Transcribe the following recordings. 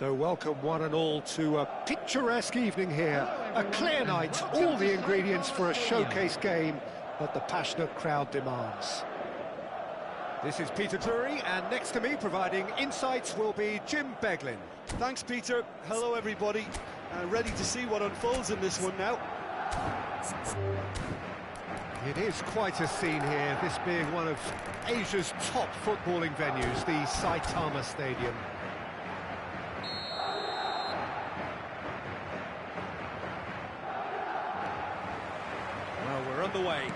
So welcome one and all to a picturesque evening here. A clear night, all the ingredients for a showcase game that the passionate crowd demands. This is Peter Drury, and next to me providing insights will be Jim Beglin. Thanks, Peter. Hello, everybody. Ready to see what unfolds in this one now. It is quite a scene here, this being one of Asia's top footballing venues, the Saitama Stadium. Well, we're underway.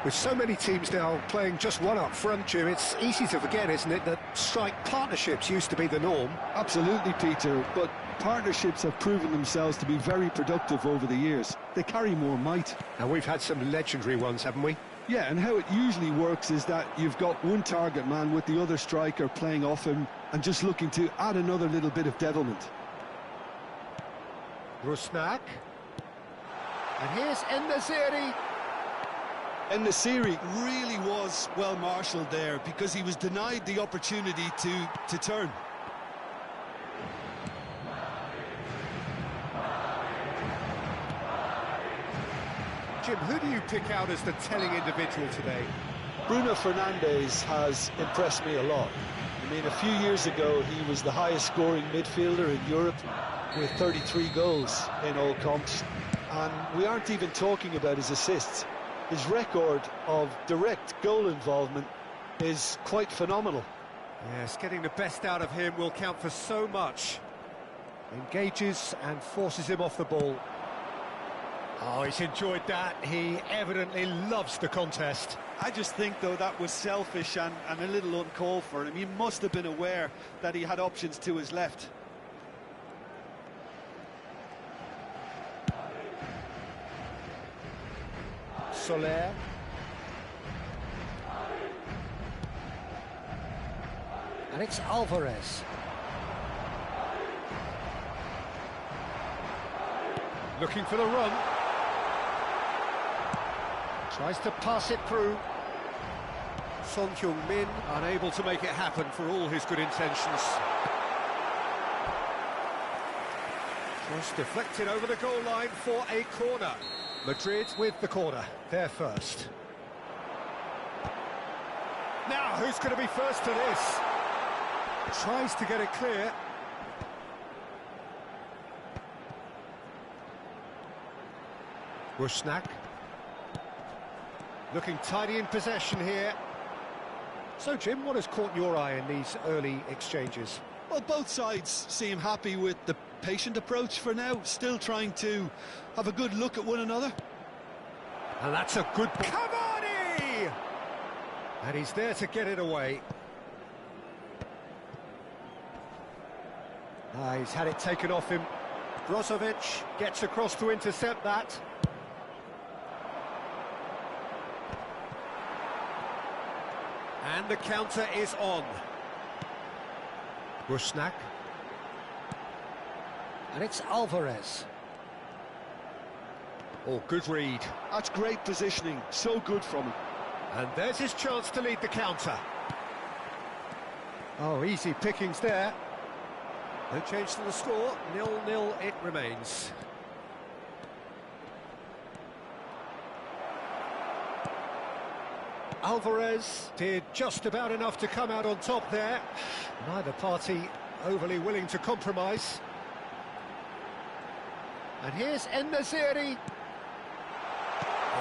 With so many teams now playing just one up front, Jim, it's easy to forget, isn't it, that strike partnerships used to be the norm. Absolutely, Peter, but partnerships have proven themselves to be very productive over the years. They carry more might. And we've had some legendary ones, haven't we? Yeah, and how it usually works is that you've got one target man with the other striker playing off him and just looking to add another little bit of devilment. Rusnak. And here's En-Nesyri. En-Nesyri really was well marshalled there because he was denied the opportunity to turn. Jim, who do you pick out as the telling individual today? Bruno Fernandes has impressed me a lot. I mean, a few years ago, he was the highest scoring midfielder in Europe with 33 goals in all comps. And we aren't even talking about his assists. His record of direct goal involvement is quite phenomenal. Yes, getting the best out of him will count for so much. Engages and forces him off the ball. Oh, he's enjoyed that. He evidently loves the contest. I just think, though, that was selfish and a little uncalled for him. He must have been aware that he had options to his left. Soler. And it's Alvarez. Looking for the run. Tries to pass it through. Son Heung-min unable to make it happen for all his good intentions. Cross deflected over the goal line for a corner. Madrid with the corner, they're first. Now, who's going to be first to this? Tries to get it clear. Rusnak. Looking tidy in possession here. So, Jim, what has caught your eye in these early exchanges? Well, both sides seem happy with the patient approach for now, still trying to have a good look at one another. And that's a good... Cavani! And he's there to get it away. He's had it taken off him. Brozovic gets across to intercept that. And the counter is on. Rusnak. And it's Alvarez. Oh, good read. That's great positioning, so good from him. And there's his chance to lead the counter. Oh, easy pickings there. No change to the score, 0-0 it remains. Alvarez did just about enough to come out on top there. Neither party overly willing to compromise. And here's En-Nesyri.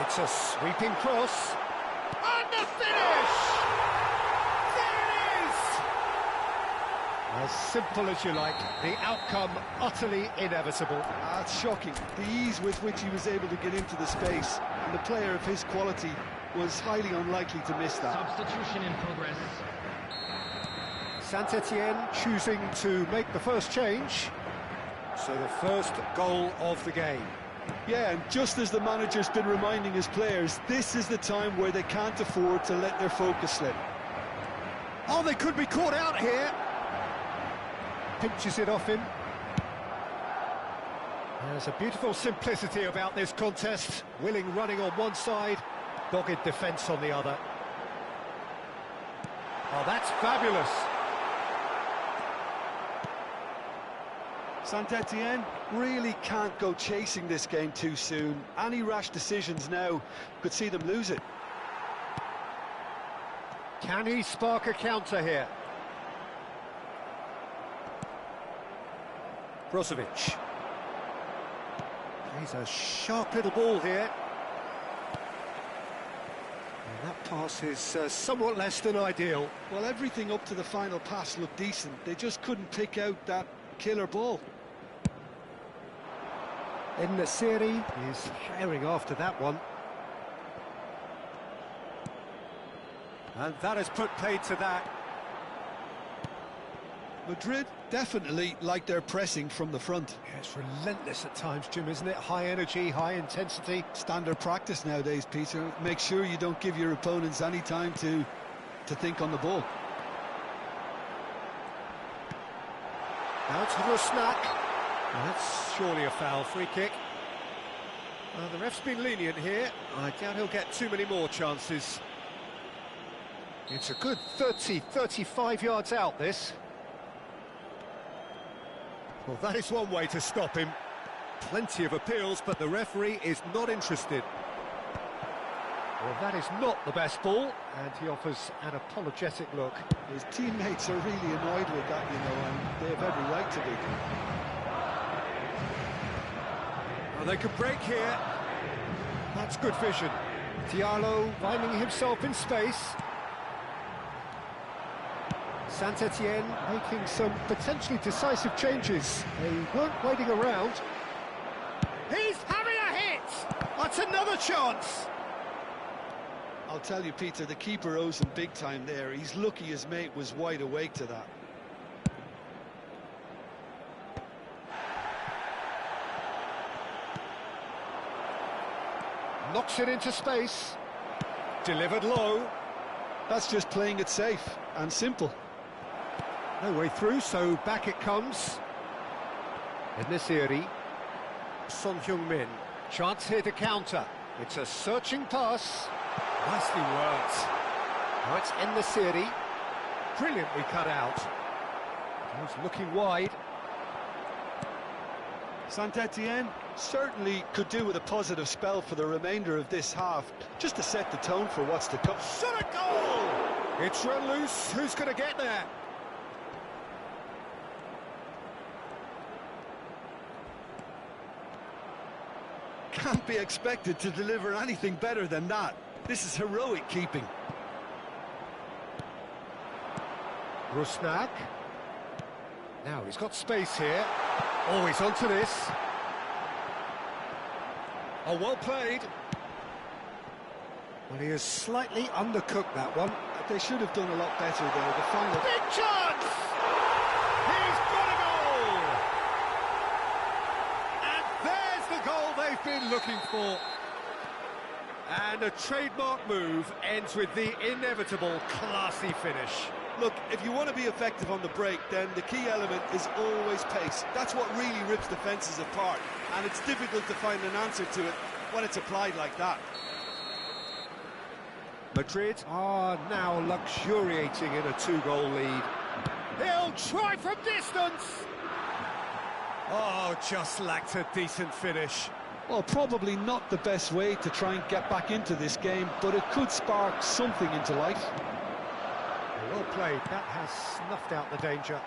It's a sweeping cross. And the finish! There it is! As simple as you like, the outcome utterly inevitable. That's shocking, the ease with which he was able to get into the space. And the player of his quality was highly unlikely to miss that. Substitution in progress. Saint-Etienne choosing to make the first change. So the first goal of the game. Yeah, and just as the manager's been reminding his players, this is the time where they can't afford to let their focus slip. Oh, they could be caught out here. Pinches it off him. There's a beautiful simplicity about this contest. Willing running on one side, dogged defence on the other. Oh, that's fabulous. Saint-Etienne really can't go chasing this game too soon. Any rash decisions now could see them lose it. Can he spark a counter here? Brozovic. He's a sharp little ball here. And that pass is somewhat less than ideal. Well, everything up to the final pass looked decent. They just couldn't pick out that killer ball. En-Nesyri is herring after that one. And that has put paid to that. Madrid definitely like their pressing from the front. Yeah, it's relentless at times, Jim, isn't it? High energy, high intensity. Standard practice nowadays, Peter. Make sure you don't give your opponents any time to think on the ball. Now to Rusnak. That's surely a foul, free kick. The ref's been lenient here. I doubt he'll get too many more chances. It's a good 30, 35 yards out, this. Well, that is one way to stop him. Plenty of appeals, but the referee is not interested. Well, that is not the best ball, and he offers an apologetic look. His teammates are really annoyed with that, you know, and they have every right to be. Well, they could break here. That's good vision. Diallo finding himself in space. Saint-Etienne making some potentially decisive changes. They weren't waiting around. He's having a hit! That's another chance! I'll tell you, Peter, the keeper owes him big time there. He's lucky his mate was wide awake to that. Knocks it into space. Delivered low. That's just playing it safe and simple. No way through, so back it comes. En-Nesyri. Son Heung-min. Chance here to counter. It's a searching pass. Nicely worked. Now it's En-Nesyri. Brilliantly cut out. He's looking wide. Saint-Etienne certainly could do with a positive spell for the remainder of this half, just to set the tone for what's to come. Shot a goal! It's run loose. Who's going to get there? can't be expected to deliver anything better than that. This is heroic keeping. Rusnak. Now he's got space here. Oh, he's onto this. Oh, well played. Well, he has slightly undercooked that one. They should have done a lot better there. The final... Big chance! He's got a goal! And there's the goal they've been looking for. And a trademark move ends with the inevitable classy finish. Look, if you want to be effective on the break, then the key element is always pace. That's what really rips defences apart, and it's difficult to find an answer to it when it's applied like that. Madrid are now luxuriating in a 2-goal lead. He'll try from distance! Oh, just lacked a decent finish. Well, probably not the best way to try and get back into this game, but it could spark something into life. Well played, that has snuffed out the danger.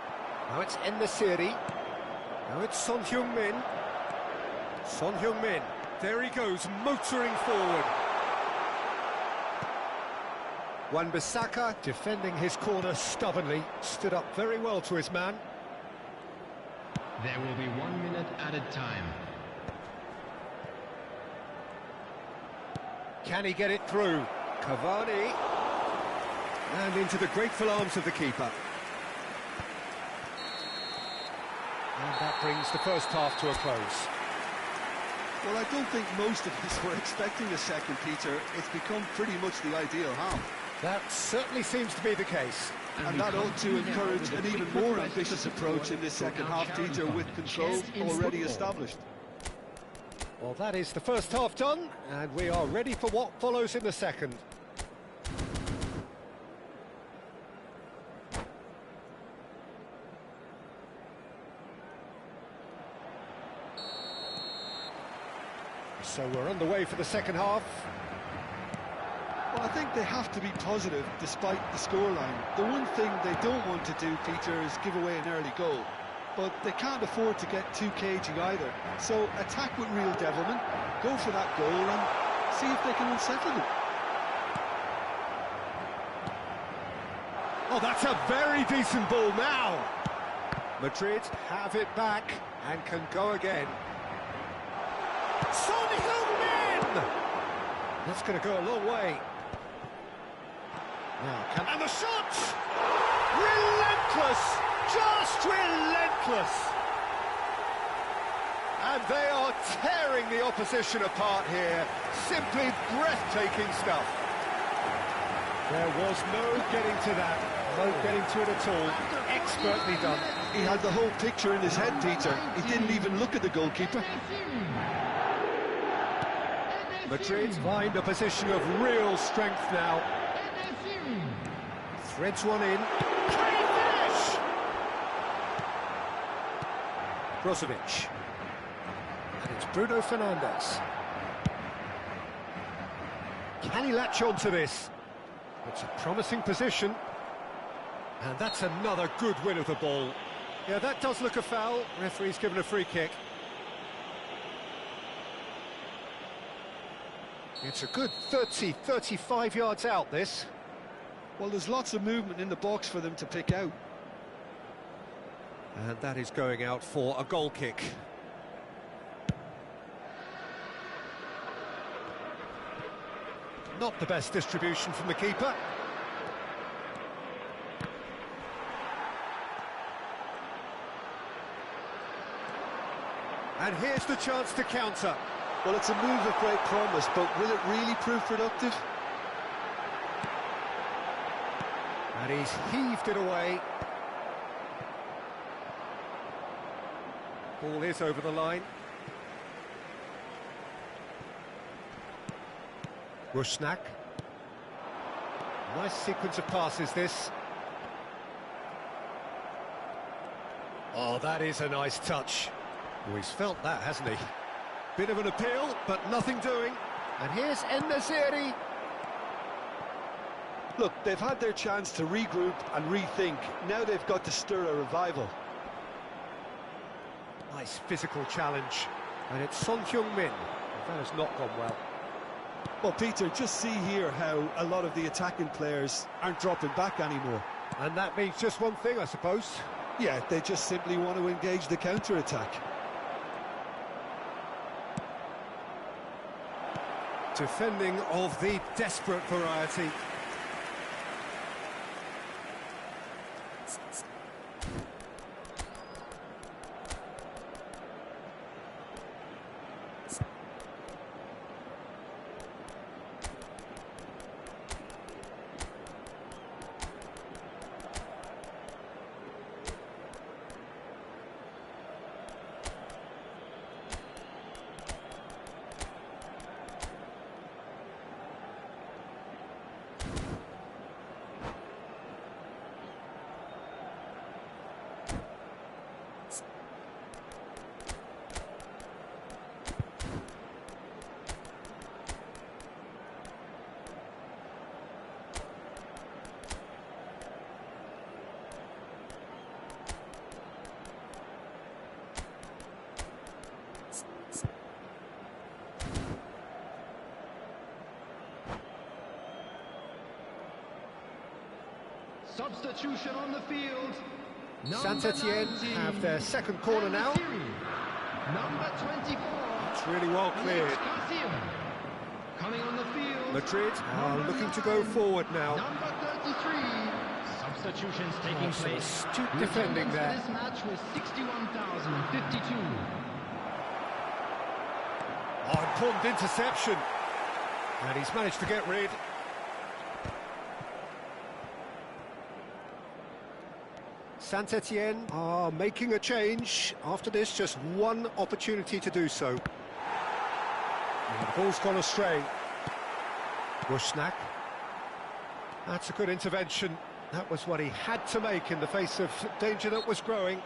Now it's En-Nesyri. Now it's Son Heung-min. Son Heung-min, there he goes, motoring forward. Wan-Bissaka, defending his corner stubbornly, stood up very well to his man. There will be 1 minute added time. Can he get it through? Cavani. And into the grateful arms of the keeper. And that brings the first half to a close. Well, I don't think most of us were expecting a second, Peter. It's become pretty much the ideal half. That certainly seems to be the case. And that ought to encourage an even more ambitious approach in this second half, Peter, with control already established. Well, that is the first half done, and we are ready for what follows in the second. So we're underway for the second half. Well, I think they have to be positive despite the scoreline. The one thing they don't want to do, Peter, is give away an early goal. But they can't afford to get too cagey either. So attack with real devilment, go for that goal and see if they can unsettle them. Oh, that's a very decent ball now. Madrid have it back and can go again. Son Heung-min! That's going to go a long way. Now, and the shot! Relentless! Just relentless! And they are tearing the opposition apart here. Simply breathtaking stuff. There was no getting to that. No getting to it at all. Expertly done. He had the whole picture in his head, Peter. He didn't even look at the goalkeeper. Madrid find a position of real strength now. Threads one in. Can he finish? Brozovic. And it's Bruno Fernandes. Can he latch on to this? It's a promising position. And that's another good win of the ball. Yeah, that does look a foul. Referee's given a free kick. It's a good 30, 35 yards out, this. Well, there's lots of movement in the box for them to pick out. And that is going out for a goal kick. Not the best distribution from the keeper. And here's the chance to counter. Well, it's a move of great promise, but will it really prove productive? And he's heaved it away. Ball is over the line. Rusnak. Nice sequence of passes, this. Oh, that is a nice touch. Oh, he's felt that, hasn't he? Bit of an appeal, but nothing doing. And here's En-Nesyri. Look, they've had their chance to regroup and rethink. Now they've got to stir a revival. Nice physical challenge. And it's Son Heung-min. That has not gone well. Well, Peter, just see here how a lot of the attacking players aren't dropping back anymore. And that means just one thing, I suppose. Yeah, they just simply want to engage the counter-attack. Defending of the desperate variety. Substitution on the field. Saint-Etienne have their second corner now. Number 24. It's really well cleared. Coming on the field. Madrid are looking to go forward now. Number 33. Substitutions taking place. Astute defending there. This match was 61,052. Oh, important interception. And he's managed to get rid. Saint-Etienne are making a change. After this, just one opportunity to do so. And the ball's gone astray. Rusnak. That's a good intervention. That was what he had to make in the face of danger that was growing.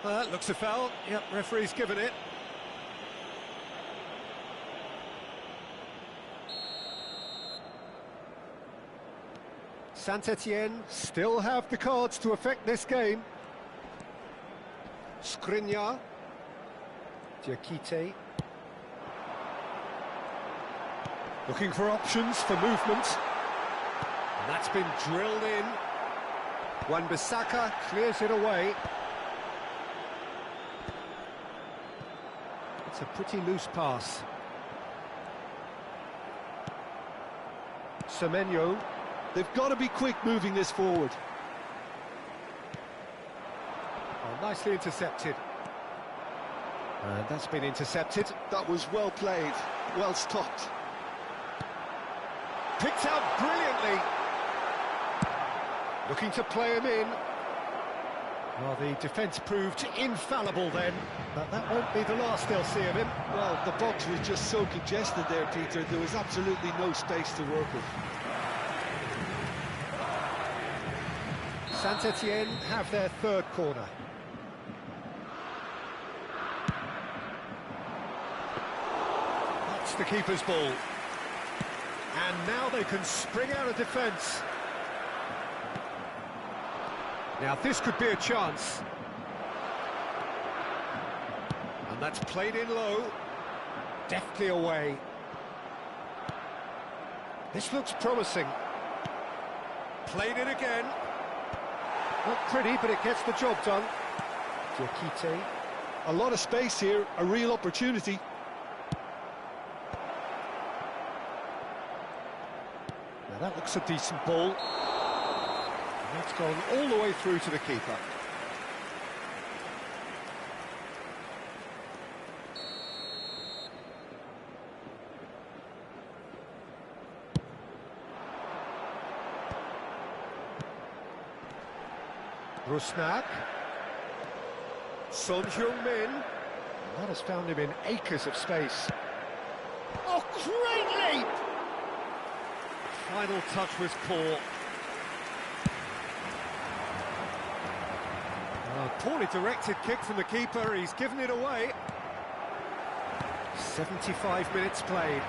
That looks a foul. Yep, referee's given it. Saint-Etienne still have the cards to affect this game. Skriniar. Diakite. Looking for options for movement. And that's been drilled in. Wan-Bissaka clears it away. It's a pretty loose pass. Semenyo. They've got to be quick moving this forward. Oh, nicely intercepted. And that's been intercepted. That was well played, well stopped. Picked out brilliantly. Looking to play him in. Well, the defence proved infallible then, but that won't be the last they'll see of him. Well, the box was just so congested there, Peter. There was absolutely no space to work with. Saint-Etienne have their third corner. That's the keeper's ball. And now they can spring out of defence. Now this could be a chance. And that's played in low. Deftly away. This looks promising. Played it again. Not pretty, but it gets the job done. Diakite. A lot of space here, a real opportunity. Now that looks a decent ball. And it's gone all the way through to the keeper. Rusnak. Son Heung-min. That has found him in acres of space. Oh, great leap! Final touch was poor. Poorly directed kick from the keeper, he's given it away. 75 minutes played.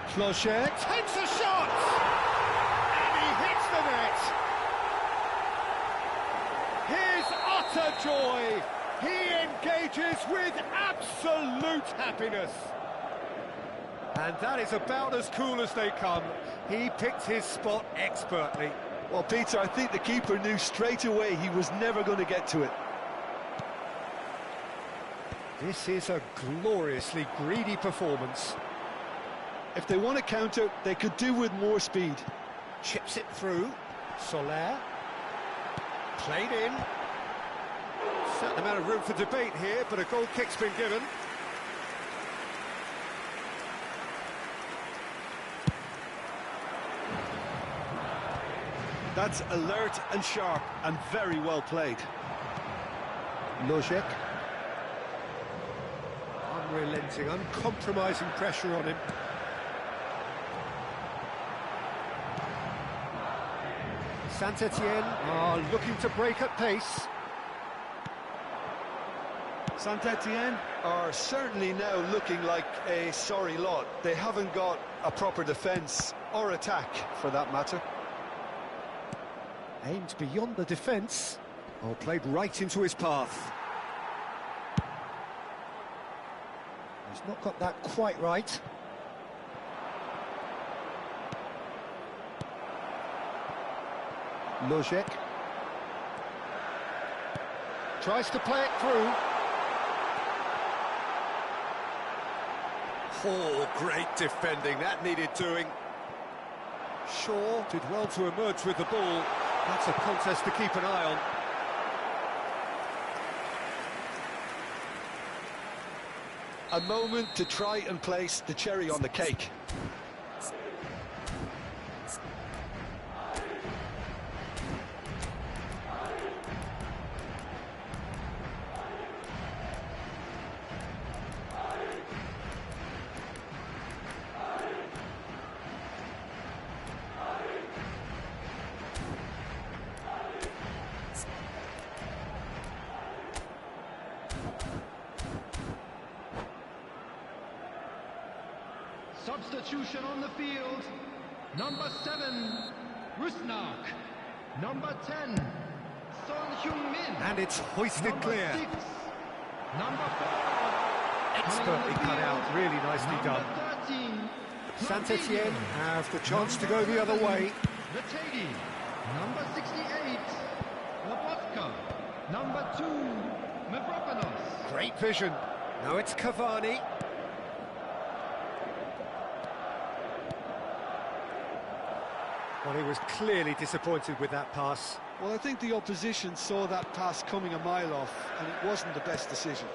Clocher takes a shot! And he hits the net! His utter joy! He engages with absolute happiness. And that is about as cool as they come. He picked his spot expertly. Well, Peter, I think the keeper knew straight away he was never going to get to it. This is a gloriously greedy performance. If they want to counter, they could do with more speed. Chips it through. Soler. Played in. Certain amount of room for debate here, but a goal kick's been given. That's alert and sharp and very well played. Mirec. Unrelenting, uncompromising pressure on him. Saint-Etienne are looking to break at pace. Saint-Etienne are certainly now looking like a sorry lot. They haven't got a proper defence or attack, for that matter. Aimed beyond the defence. Oh, played right into his path. He's not got that quite right. Mirec. Tries to play it through. Oh, great defending. That needed doing. Shaw did well to emerge with the ball. That's a contest to keep an eye A on. moment to try and place the cherry on the cake. Substitution on the field. Number 7, Rusnak. Number 10, Son Heung-min. And it's hoisted Number clear. 6, number 4. Expertly cut out, really nicely done. Number 13, Saint-Etienne have the chance to go the other way. Letegi. Number 68, Lobotka. Number 2, Mavropanos. Great vision. Now it's Cavani. Well, he was clearly disappointed with that pass. Well, I think the opposition saw that pass coming a mile off, and it wasn't the best decision.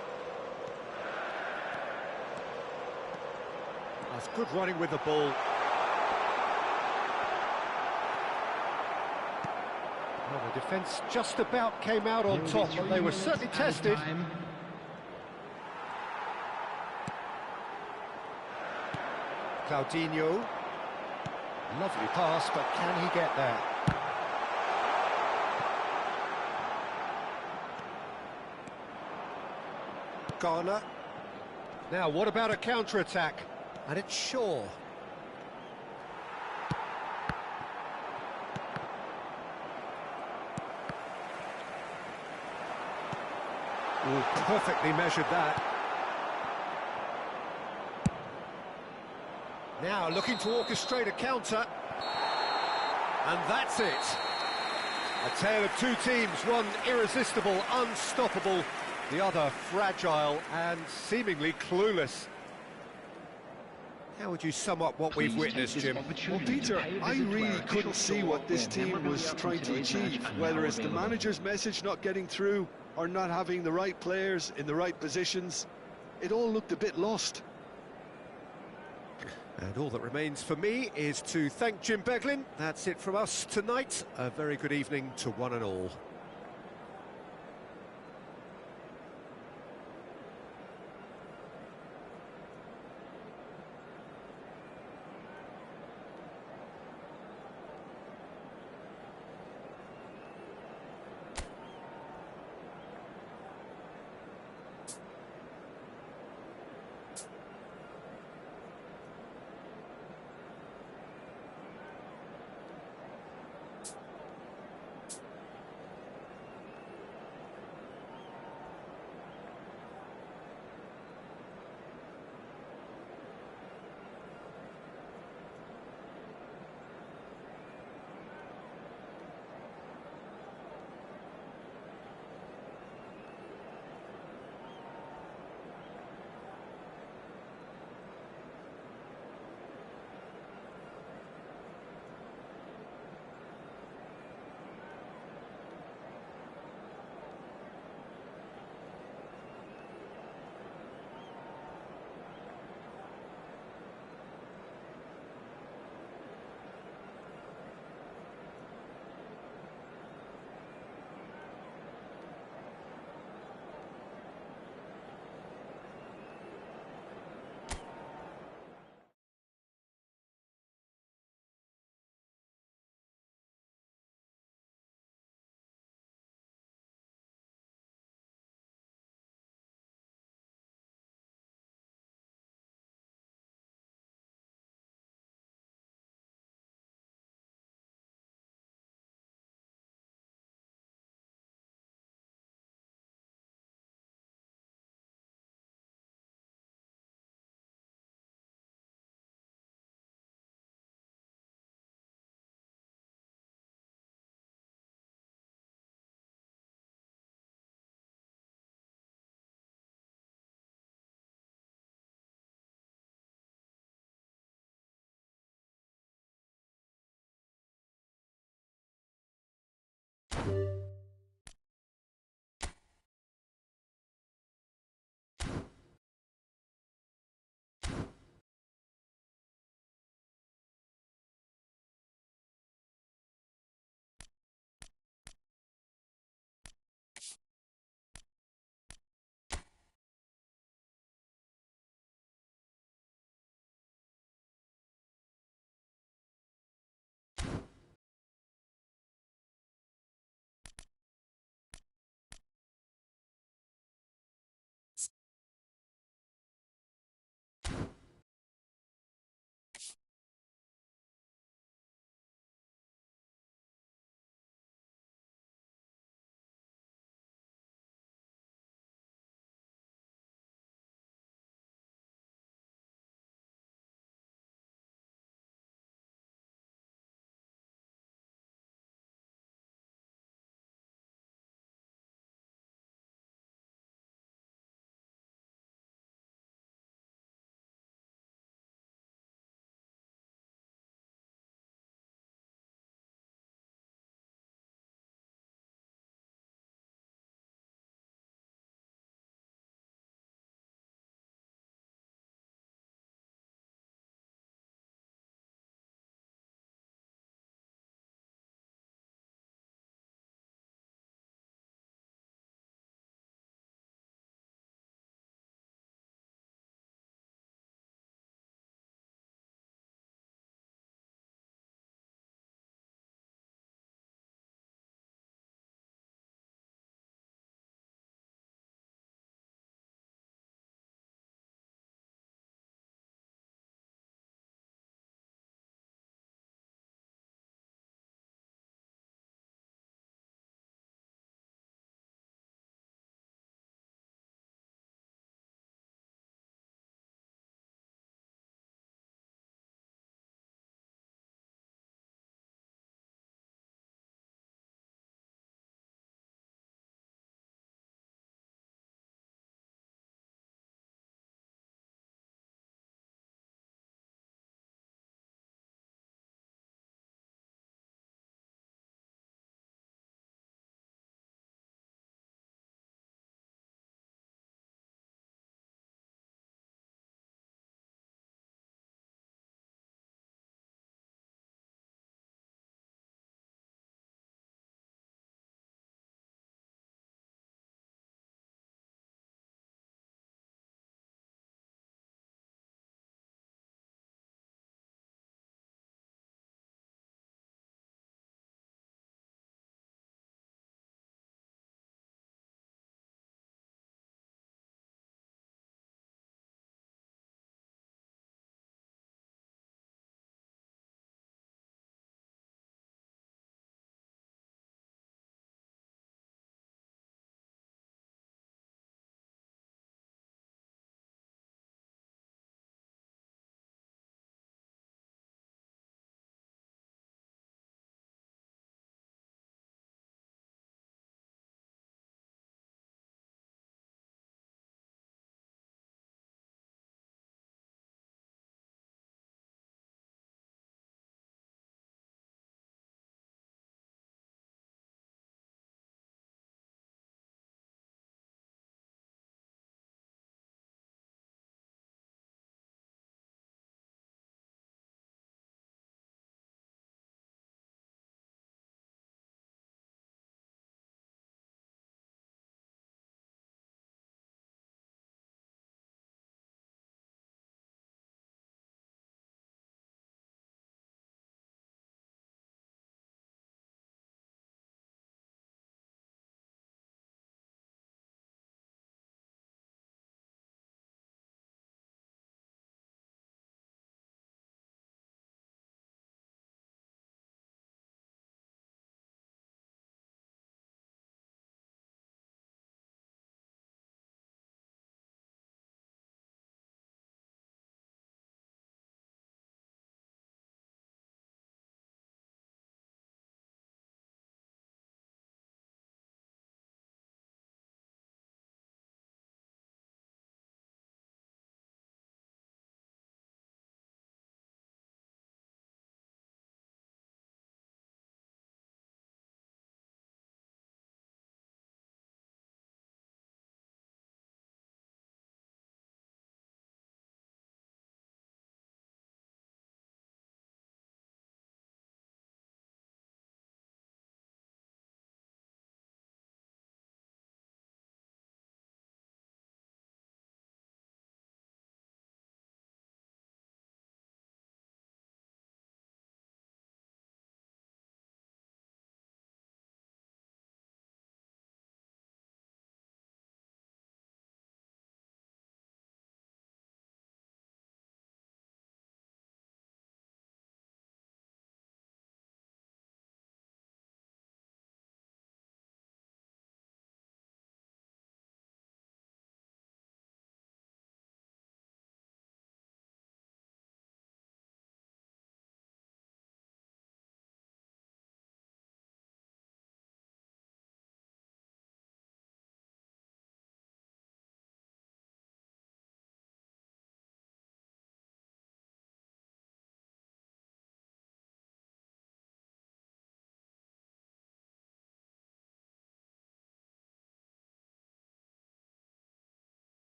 That's good running with the ball. Well, the defence just about came out on top, but they were certainly tested. Claudinho. Lovely pass, but can he get there? Garner. Now, what about a counter-attack? And it's Shaw. Ooh, perfectly measured that. Now looking to orchestrate a counter. And that's it. A tale of two teams, one irresistible, unstoppable, the other fragile and seemingly clueless. How would you sum up what we've witnessed, Jim? Well, Peter, I really couldn't see what this team was trying to achieve, whether it's the manager's message not getting through or not having the right players in the right positions. It all looked a bit lost. And all that remains for me is to thank Jim Beglin. That's it from us tonight. A very good evening to one and all.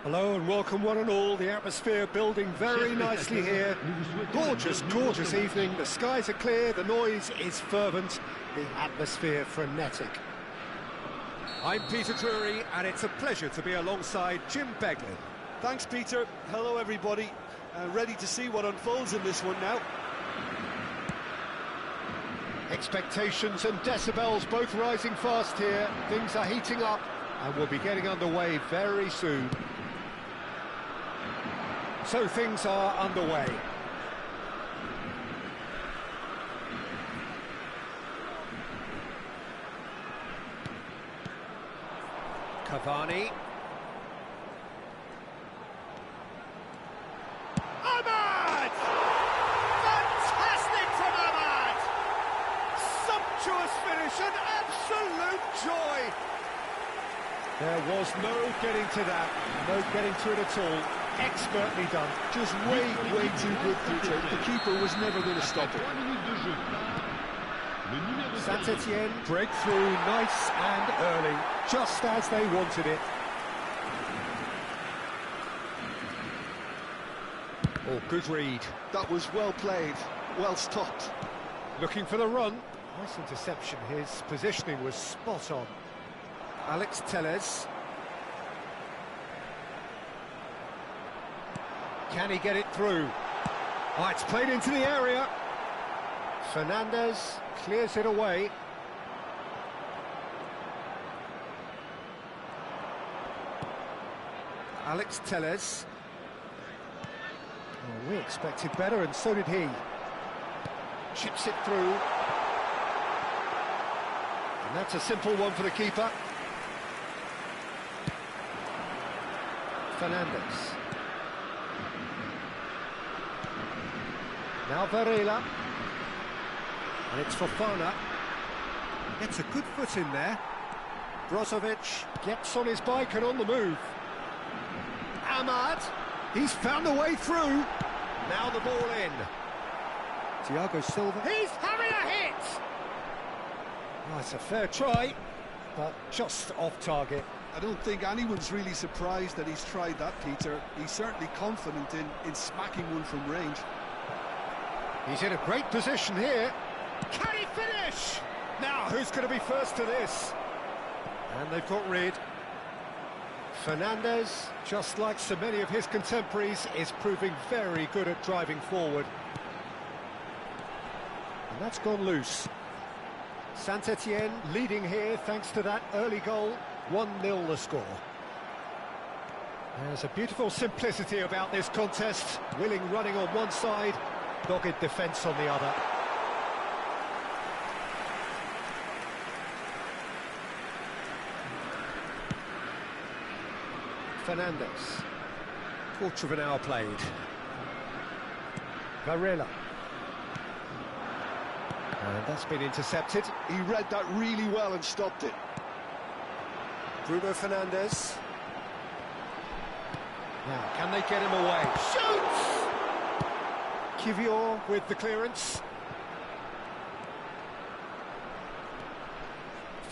Hello and welcome one and all. The atmosphere building very nicely here. Gorgeous, gorgeous evening. The skies are clear, the noise is fervent, the atmosphere frenetic. I'm Peter Drury and it's a pleasure to be alongside Jim Beglin. Thanks, Peter. Hello, everybody. Ready to see what unfolds in this one now. Expectations and decibels both rising fast here. Things are heating up and we'll be getting underway very soon. So things are underway. Cavani. Ahmad! Fantastic from Ahmad! Sumptuous finish, an absolute joy! There was no getting to that, no getting to it at all. Expertly done. Just way too good, Peter. The keeper was never going to stop it. Saint-Etienne break through nice and early, just as they wanted it. Oh, good read. That was well played, well stopped. Looking for the run. Nice interception. His positioning was spot on. Alex Telles. Can he get it through? Oh, it's played into the area. Fernandez clears it away. Alex Telles. Oh, we expected better, and so did he. Chips it through. And that's a simple one for the keeper. Fernandez. Now Varela, and it's Fofana. Gets a good foot in there. Brozovic gets on his bike and on the move. Ahmad, he's found a way through. Now the ball in. Thiago Silva. He's having a hit! Oh, it's a fair try, but just off target. I don't think anyone's really surprised that he's tried that, Peter. He's certainly confident in smacking one from range. He's in a great position here. Can he finish? Now, who's going to be first to this? And they've got rid. Fernandez, just like so many of his contemporaries, is proving very good at driving forward. And that's gone loose. Saint-Etienne leading here thanks to that early goal. 1-0 the score. There's a beautiful simplicity about this contest. Willing running on one side, dogged defence on the other. Fernandez. Quarter of an hour played. Varela. And that's been intercepted. He read that really well and stopped it. Bruno Fernandes. Now, can they get him away? Shoots! Kivior with the clearance.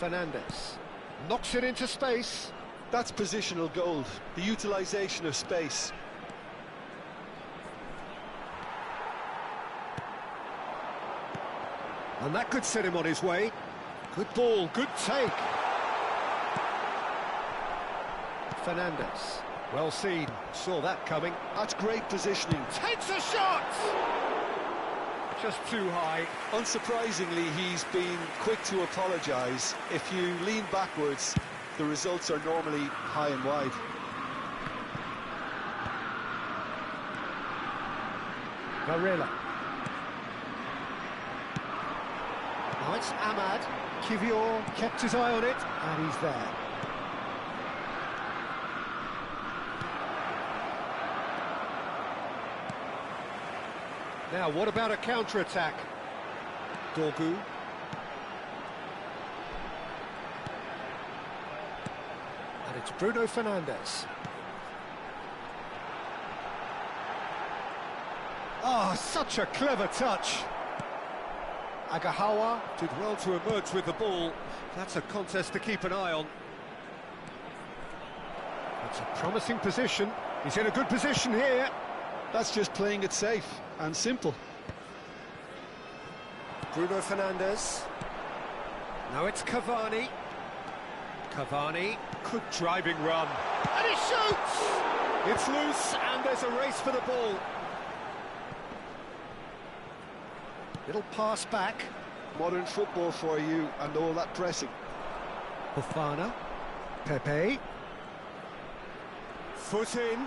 Fernandes knocks it into space. That's positional gold, the utilisation of space. And that could set him on his way. Good ball, good take. Fernandes, well seen, saw that coming. That's great positioning. Takes a shot! Just too high. Unsurprisingly, he's been quick to apologise. If you lean backwards, the results are normally high and wide. Varela. Now it's Ahmad. Kivior kept his eye on it, and he's there. Now, what about a counter-attack? Dorgu. And it's Bruno Fernandes. Oh, such a clever touch. Agahawa did well to emerge with the ball. That's a contest to keep an eye on. It's a promising position. He's in a good position here. That's just playing it safe and simple. Bruno Fernandes. Now it's Cavani. Cavani, good driving run. And he shoots! It's loose and there's a race for the ball. Little pass back. Modern football for you and all that pressing. Fofana. Pepe. Foot in.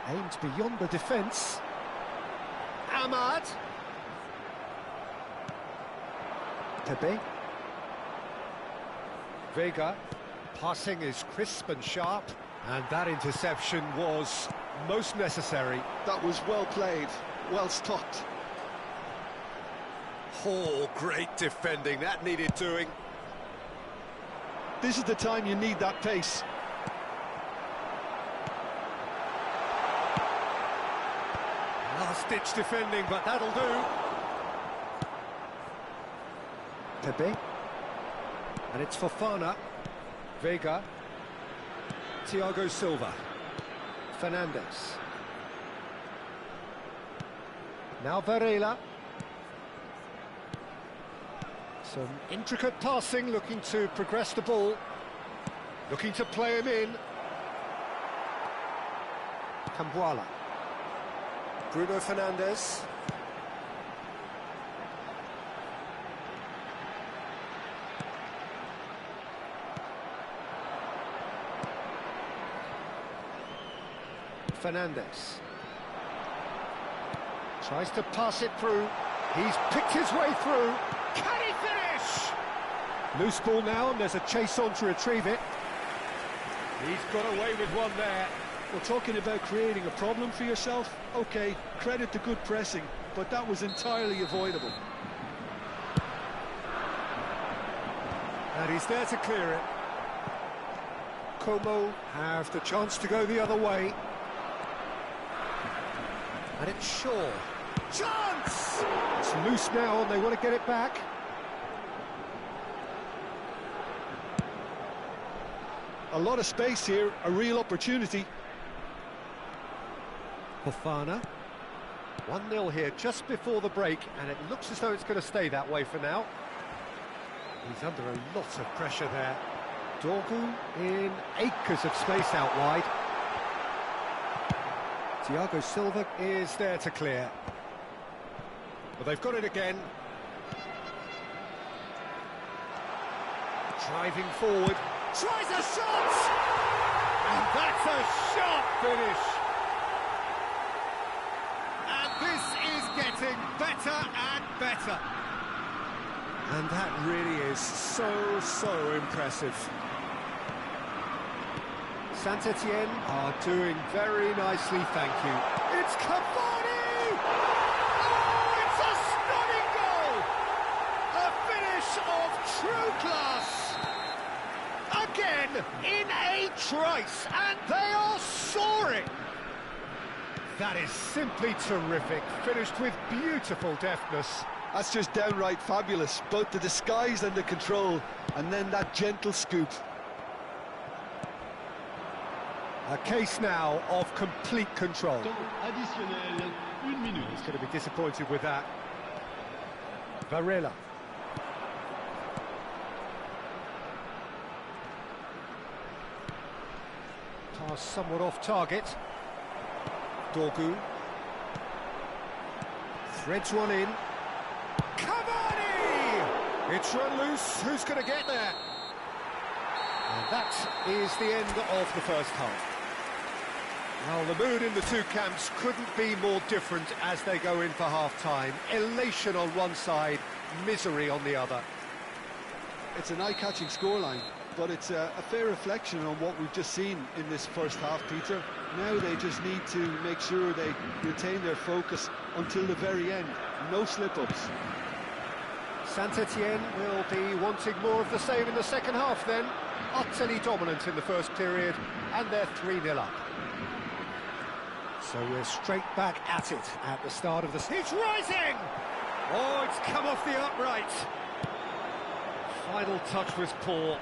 Aimed beyond the defence. Ahmad. Pepe. Vega. Passing is crisp and sharp. And that interception was most necessary. That was well played, well stopped. Oh, great defending. That needed doing. This is the time you need that pace. Last-ditch defending, but that'll do. Pepe. And it's Fofana. Vega. Thiago Silva. Fernandes. Now Varela. Some intricate passing, looking to progress the ball. Looking to play him in. Cambuala. Bruno Fernandes. Fernandes. Tries to pass it through. He's picked his way through. Can he finish? Loose ball now, and there's a chase on to retrieve it. He's got away with one there. Well, talking about creating a problem for yourself, OK, credit the good pressing, but that was entirely avoidable. And he's there to clear it. Como have the chance to go the other way. And it's Shaw. Chance! It's loose now and they want to get it back. A lot of space here, a real opportunity. Fofana. 1-0 here just before the break, and it looks as though it's going to stay that way for now. He's under a lot of pressure there. Dorgu in acres of space out wide. Thiago Silva is there to clear. Well, they've got it again. Driving forward. Tries a shot! And that's a sharp finish. And this is getting better and better. And that really is so impressive. Saint-Etienne are doing very nicely, thank you. It's Cavani! Oh, it's a stunning goal! A finish of true class! Again, in a trice, and they are soaring! That is simply terrific, finished with beautiful deftness. That's just downright fabulous, both the disguise and the control, and then that gentle scoop. A case now of complete control. He's going to be disappointed with that. Varela. Pass somewhat off target. Dorgu. Threads one in. Cavani! It's run loose. Who's going to get there? And that is the end of the first half. Well, the mood in the two camps couldn't be more different as they go in for half-time. Elation on one side, misery on the other. It's an eye-catching scoreline, but it's a fair reflection on what we've just seen in this first half, Peter. Now they just need to make sure they retain their focus until the very end. No slip-ups. Saint-Etienne will be wanting more of the same in the second half then. Utterly dominant in the first period, and they're 3-0 up. So we're straight back at it at the start of the... It's rising! Oh, it's come off the upright. Final touch was poor.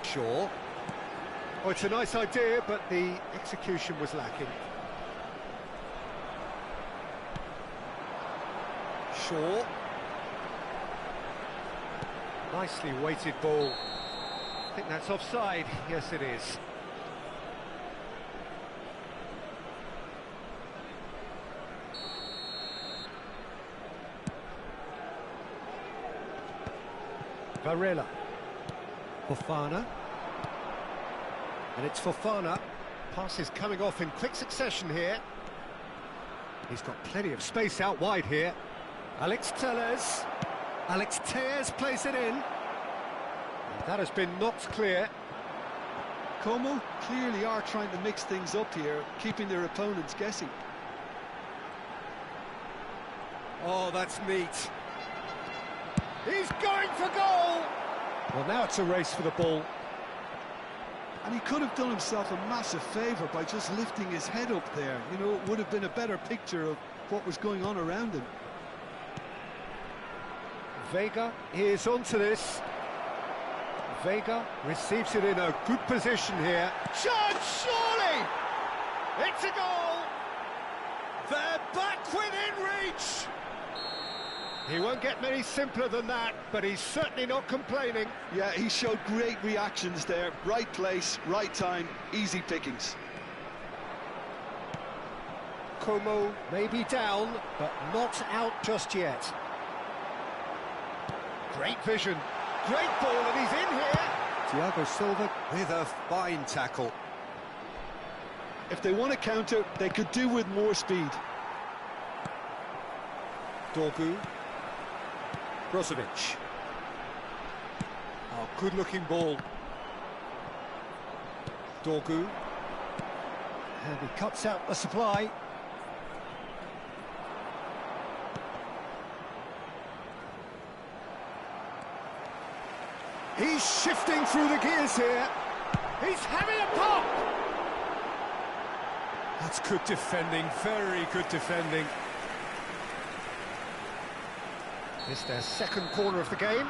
Shaw. Oh, it's a nice idea, but the execution was lacking. Shaw. Nicely weighted ball. I think that's offside. Yes, it is. Varela. Fofana. And it's Fofana. Passes coming off in quick succession here. He's got plenty of space out wide here. Alex Telles. Alex Telles plays it in. And that has been knocked clear. Como clearly are trying to mix things up here, keeping their opponents guessing. Oh, that's neat. He's going for goal! Well, now it's a race for the ball. And he could have done himself a massive favour by just lifting his head up there. You know, it would have been a better picture of what was going on around him. Vega is onto this. Vega receives it in a good position here. Chance, surely! It's a goal! They're back within reach! He won't get many simpler than that, but he's certainly not complaining. Yeah, he showed great reactions there. Right place, right time, easy pickings. Como may be down, but not out just yet. Great vision, great ball, and he's in here. Thiago Silva with a fine tackle. If they want to counter, they could do with more speed. Dorgu. Brozovic. Oh, good-looking ball. Dorgu. And he cuts out the supply. He's shifting through the gears here. He's having a pop! That's good defending, very good defending. It's their second corner of the game.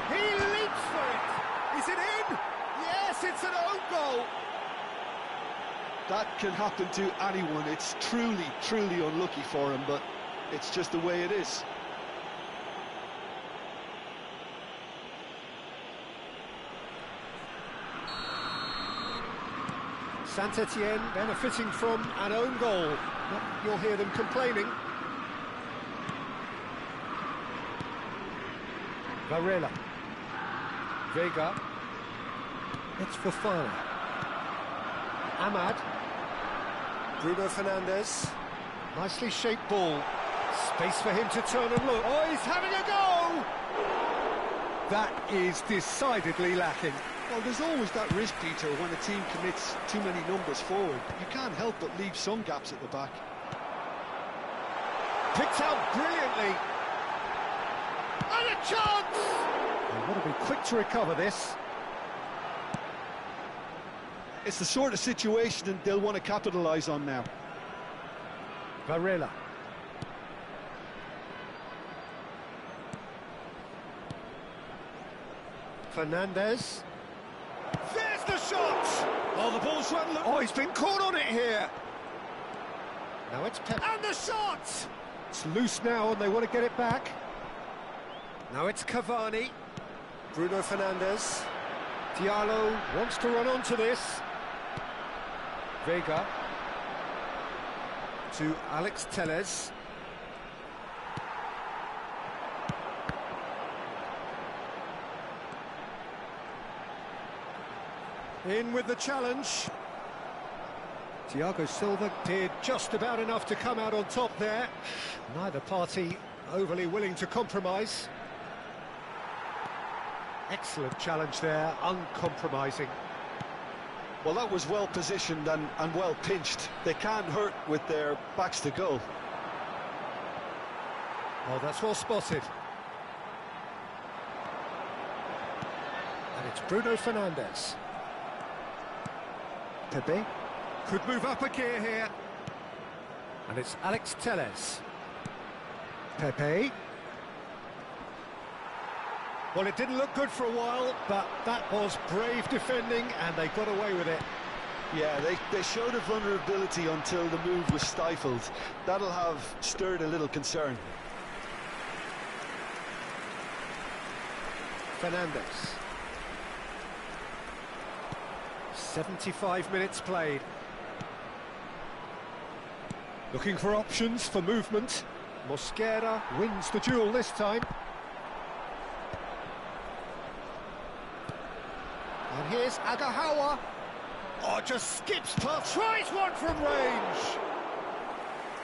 He leaps for it! Is it in? Yes, it's an own goal! That can happen to anyone. It's truly, truly unlucky for him, but it's just the way it is. Saint-Etienne benefiting from an own goal. You'll hear them complaining. Varela. Vega. It's Fofana. Ahmad. Bruno Fernandes. Nicely shaped ball. Space for him to turn and look. Oh, he's having a go! That is decidedly lacking. Well, there's always that risk, Peter, when a team commits too many numbers forward. You can't help but leave some gaps at the back. Picked out brilliantly. And a chance! They've got to be quick to recover this. It's the sort of situation they'll want to capitalise on now. Varela. Fernandes. There's the shot! Oh, the ball's run. Oh, he's been caught on it here. Now it's and the shot! It's loose now and they want to get it back. Now it's Cavani. Bruno Fernandes. Diallo wants to run onto this. Vega. To Alex Telles. In with the challenge. Thiago Silva did just about enough to come out on top there. Neither party overly willing to compromise. Excellent challenge there, uncompromising. Well, that was well positioned and well pinched. They can't hurt with their backs to goal. Oh, that's well spotted. And it's Bruno Fernandes. Pepe could move up a gear here. And it's Alex Telles. Pepe. Well, it didn't look good for a while, but that was brave defending, and they got away with it. Yeah, they showed a vulnerability until the move was stifled. That'll have stirred a little concern. Fernandes. 75 minutes played. Looking for options for movement. Mosquera wins the duel this time. And here's Agahawa. Oh, just skips past, tries one from range.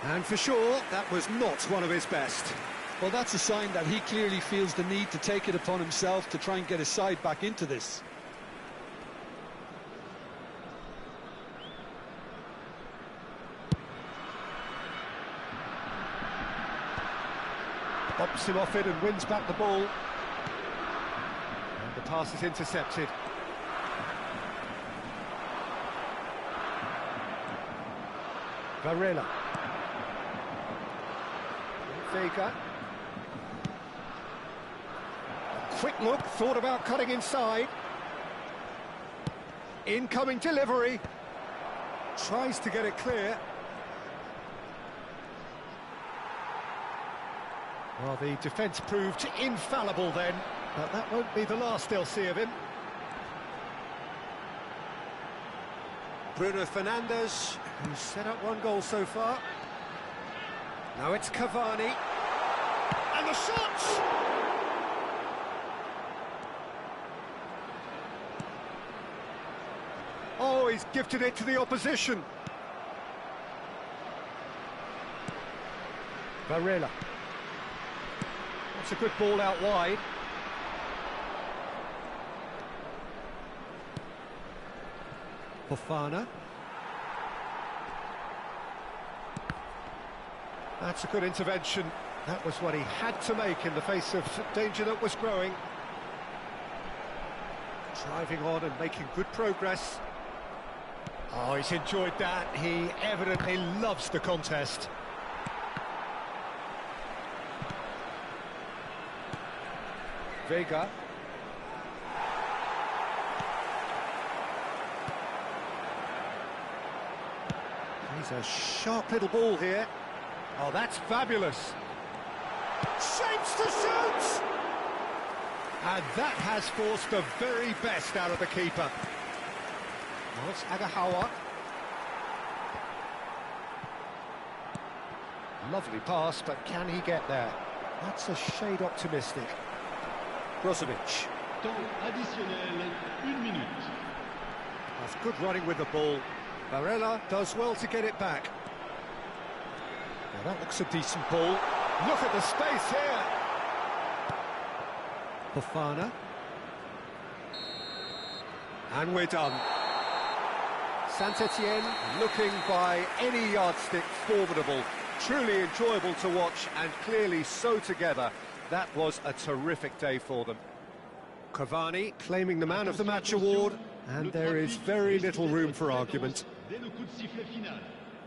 And for sure, that was not one of his best. Well, that's a sign that he clearly feels the need to take it upon himself to try and get his side back into this. Bumps him off it and wins back the ball. And the pass is intercepted. Varela. Vega. Quick look, thought about cutting inside. Incoming delivery. Tries to get it clear. Well, the defence proved infallible then, but that won't be the last they'll see of him. Bruno Fernandes, who's set up one goal so far. Now it's Cavani. And the shots! Oh, he's gifted it to the opposition. Varela. That's a good ball out wide. Fofana. That's a good intervention. That was what he had to make in the face of danger that was growing. Driving on and making good progress. Oh, he's enjoyed that. He evidently loves the contest. Vega. He's a sharp little ball here. Oh, that's fabulous. Shapes to shoot! And that has forced the very best out of the keeper. Well, it's Agahawa. Lovely pass, but can he get there? That's a shade optimistic. Brozovic. Temps additionnel, 1 minute. That's good running with the ball. Varela does well to get it back. Now that looks a decent ball. Look at the space here. Fofana. And we're done. Saint-Etienne looking by any yardstick formidable. Truly enjoyable to watch and clearly so together. That was a terrific day for them. Cavani claiming the Man of the Match award, and there is very little room for argument.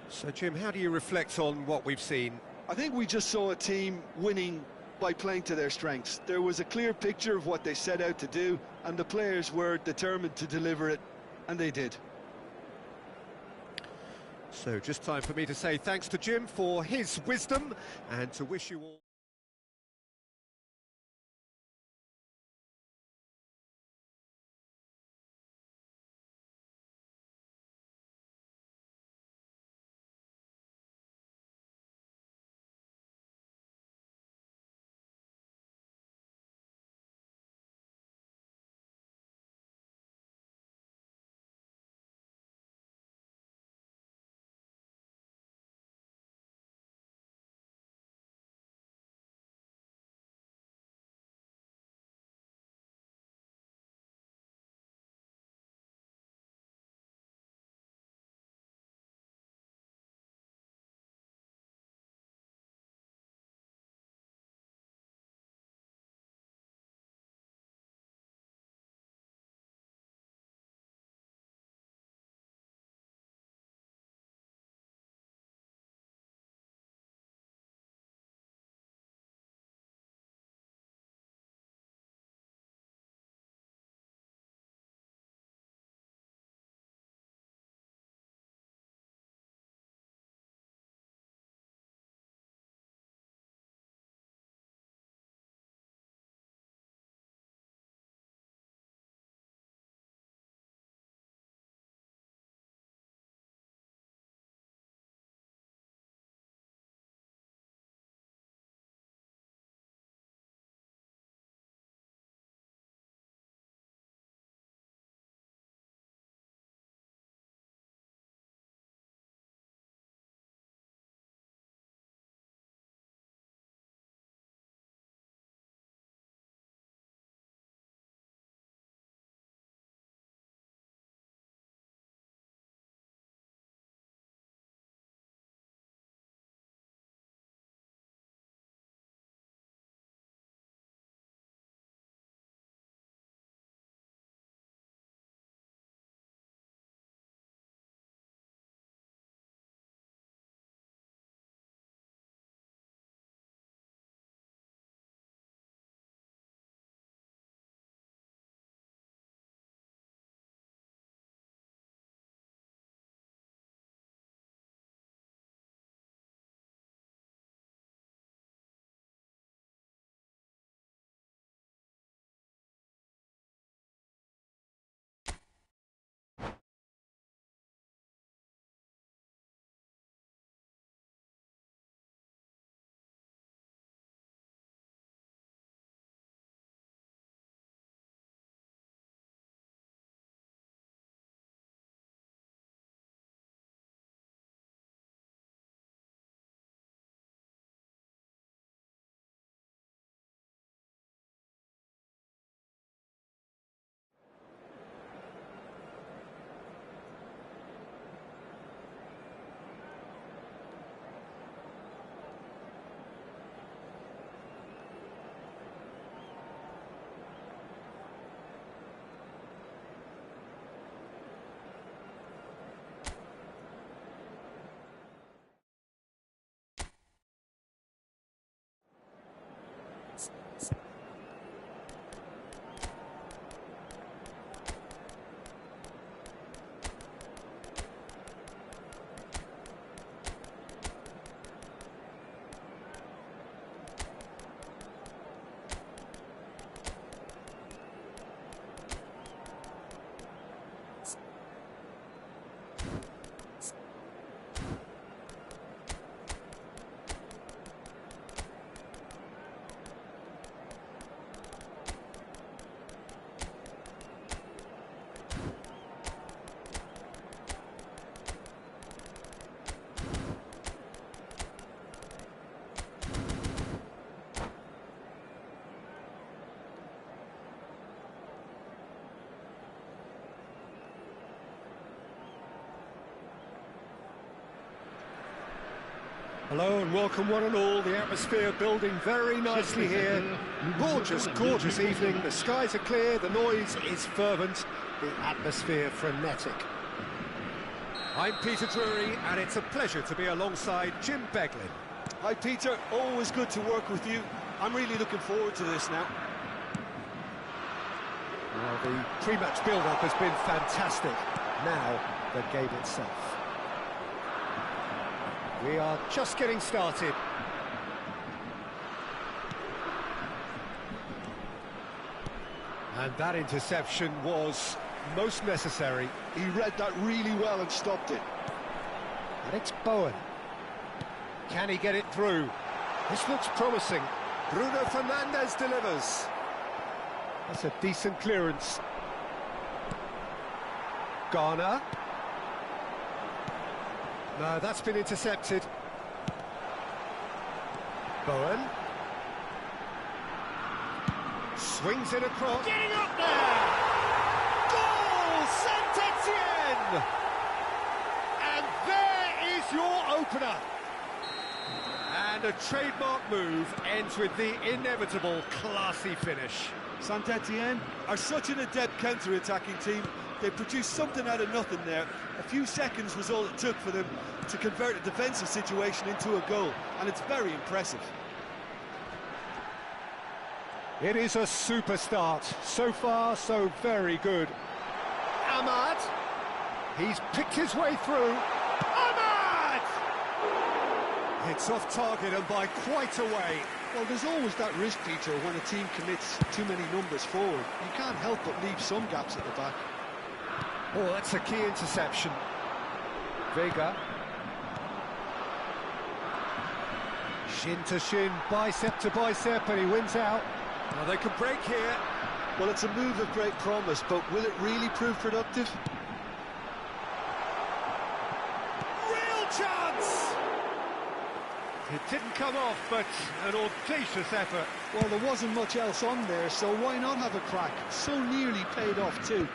So, Jim, how do you reflect on what we've seen? I think we just saw a team winning by playing to their strengths. There was a clear picture of what they set out to do, and the players were determined to deliver it, and they did. So, just time for me to say thanks to Jim for his wisdom, and to wish you all... Hello and welcome one and all. The atmosphere building very nicely here. Gorgeous, gorgeous evening. The skies are clear, the noise is fervent, the atmosphere frenetic. I'm Peter Drury and it's a pleasure to be alongside Jim Beglin. Hi Peter, always good to work with you. I'm really looking forward to this now. Well, the pre-match build-up has been fantastic. Now, the game itself. We are just getting started. And that interception was most necessary. He read that really well and stopped it. And it's Bowen. Can he get it through? This looks promising. Bruno Fernandes delivers. That's a decent clearance. Garner. No, that's been intercepted. Bowen. Swings it across. Getting up there! Goal! Saint-Etienne! And there is your opener. And a trademark move ends with the inevitable classy finish. Saint-Etienne are such an adept counter-attacking team. They produced something out of nothing there. A few seconds was all it took for them to convert a defensive situation into a goal, and it's very impressive. It is a super start. So far, so very good. Ahmad. He's picked his way through. Ahmad! It's off target and by quite a way. Well, there's always that risk, Peter, when a team commits too many numbers forward. You can't help but leave some gaps at the back. Oh, that's a key interception. Vega. Shin to shin, bicep to bicep, and he wins out. Well, they can break here. Well, it's a move of great promise, but will it really prove productive? Real chance! It didn't come off, but an audacious effort. Well, there wasn't much else on there, so why not have a crack? So nearly paid off too.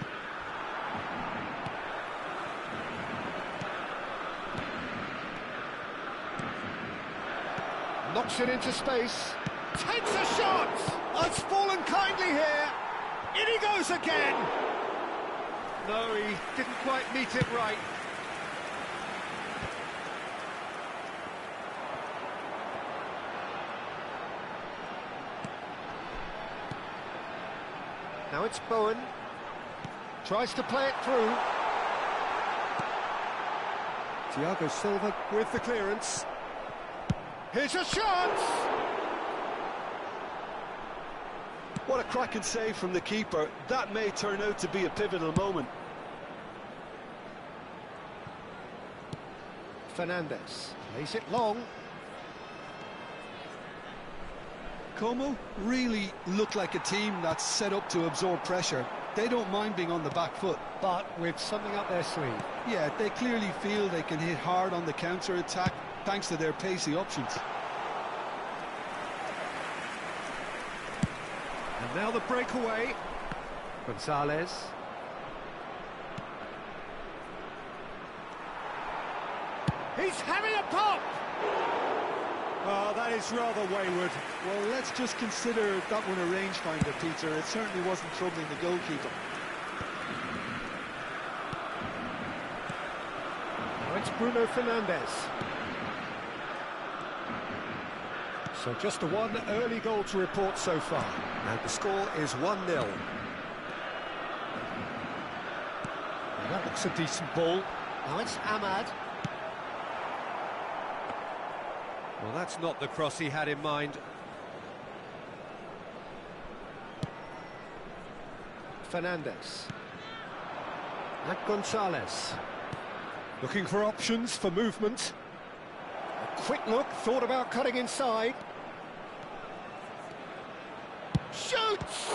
Knocks it into space. Takes a shot! It's fallen kindly here. In he goes again. No, he didn't quite meet it right. Now it's Bowen. Tries to play it through. Thiago Silva with the clearance. Here's a shot! What a cracking save from the keeper. That may turn out to be a pivotal moment. Fernandes plays it long. Como really look like a team that's set up to absorb pressure. They don't mind being on the back foot. But with something up their sleeve. Yeah, they clearly feel they can hit hard on the counter-attack thanks to their pacey options. And now the breakaway. Gonzalez. He's having a pop! Oh, that is rather wayward. Well, let's just consider that one a rangefinder, Peter. It certainly wasn't troubling the goalkeeper. Now it's Bruno Fernandes. So just the one early goal to report so far. And the score is 1-0. That looks a decent ball. Now it's Ahmad. Well, that's not the cross he had in mind. Fernandez. And Gonzalez. Looking for options for movement. A quick look, thought about cutting inside. Shoots!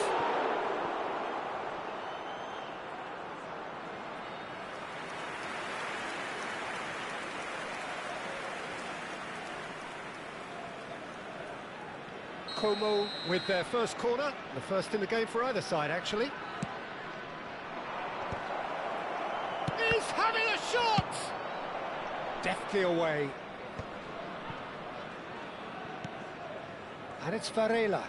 Como with their first corner, the first in the game for either side, actually. He's having a shot! Deftly away. And it's Varela.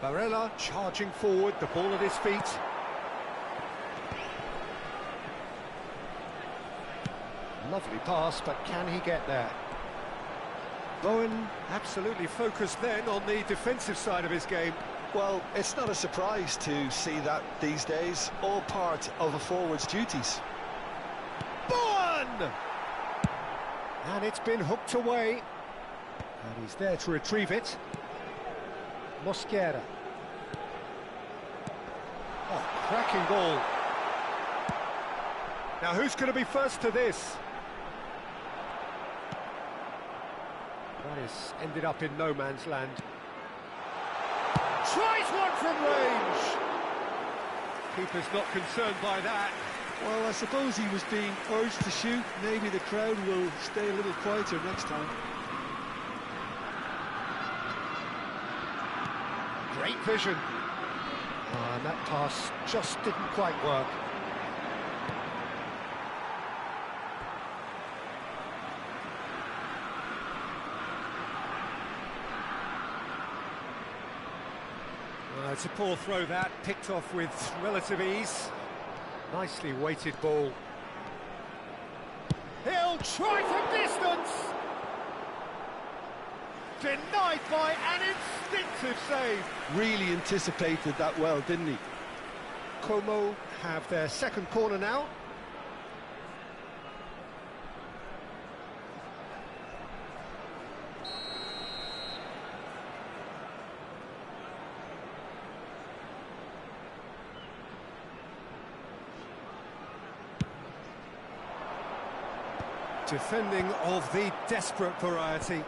Varela charging forward, the ball at his feet. Lovely pass, but can he get there? Bowen absolutely focused then on the defensive side of his game. Well, it's not a surprise to see that these days, all part of a forward's duties. Bowen! And it's been hooked away. And he's there to retrieve it. Mosquera. Oh, cracking goal. Now who's going to be first to this? That is ended up in no man's land. Tries one from range. Keeper's not concerned by that. Well, I suppose he was being urged to shoot. Maybe the crowd will stay a little quieter next time. Great vision. And that pass just didn't quite work. It's a poor throw that, picked off with relative ease. Nicely weighted ball. He'll try from distance! Denied by an instinctive save. Really anticipated that well, didn't he? Como have their second corner now. Defending of the desperate variety.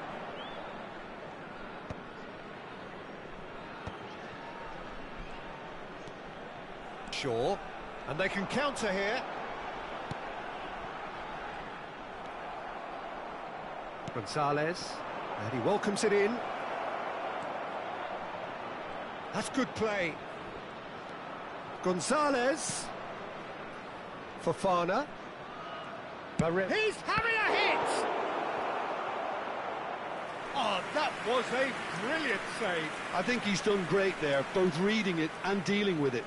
Sure, and they can counter here. Gonzalez, and he welcomes it in. That's good play. Gonzalez. Fofana. He's having a hit! Oh, that was a brilliant save. I think he's done great there, both reading it and dealing with it.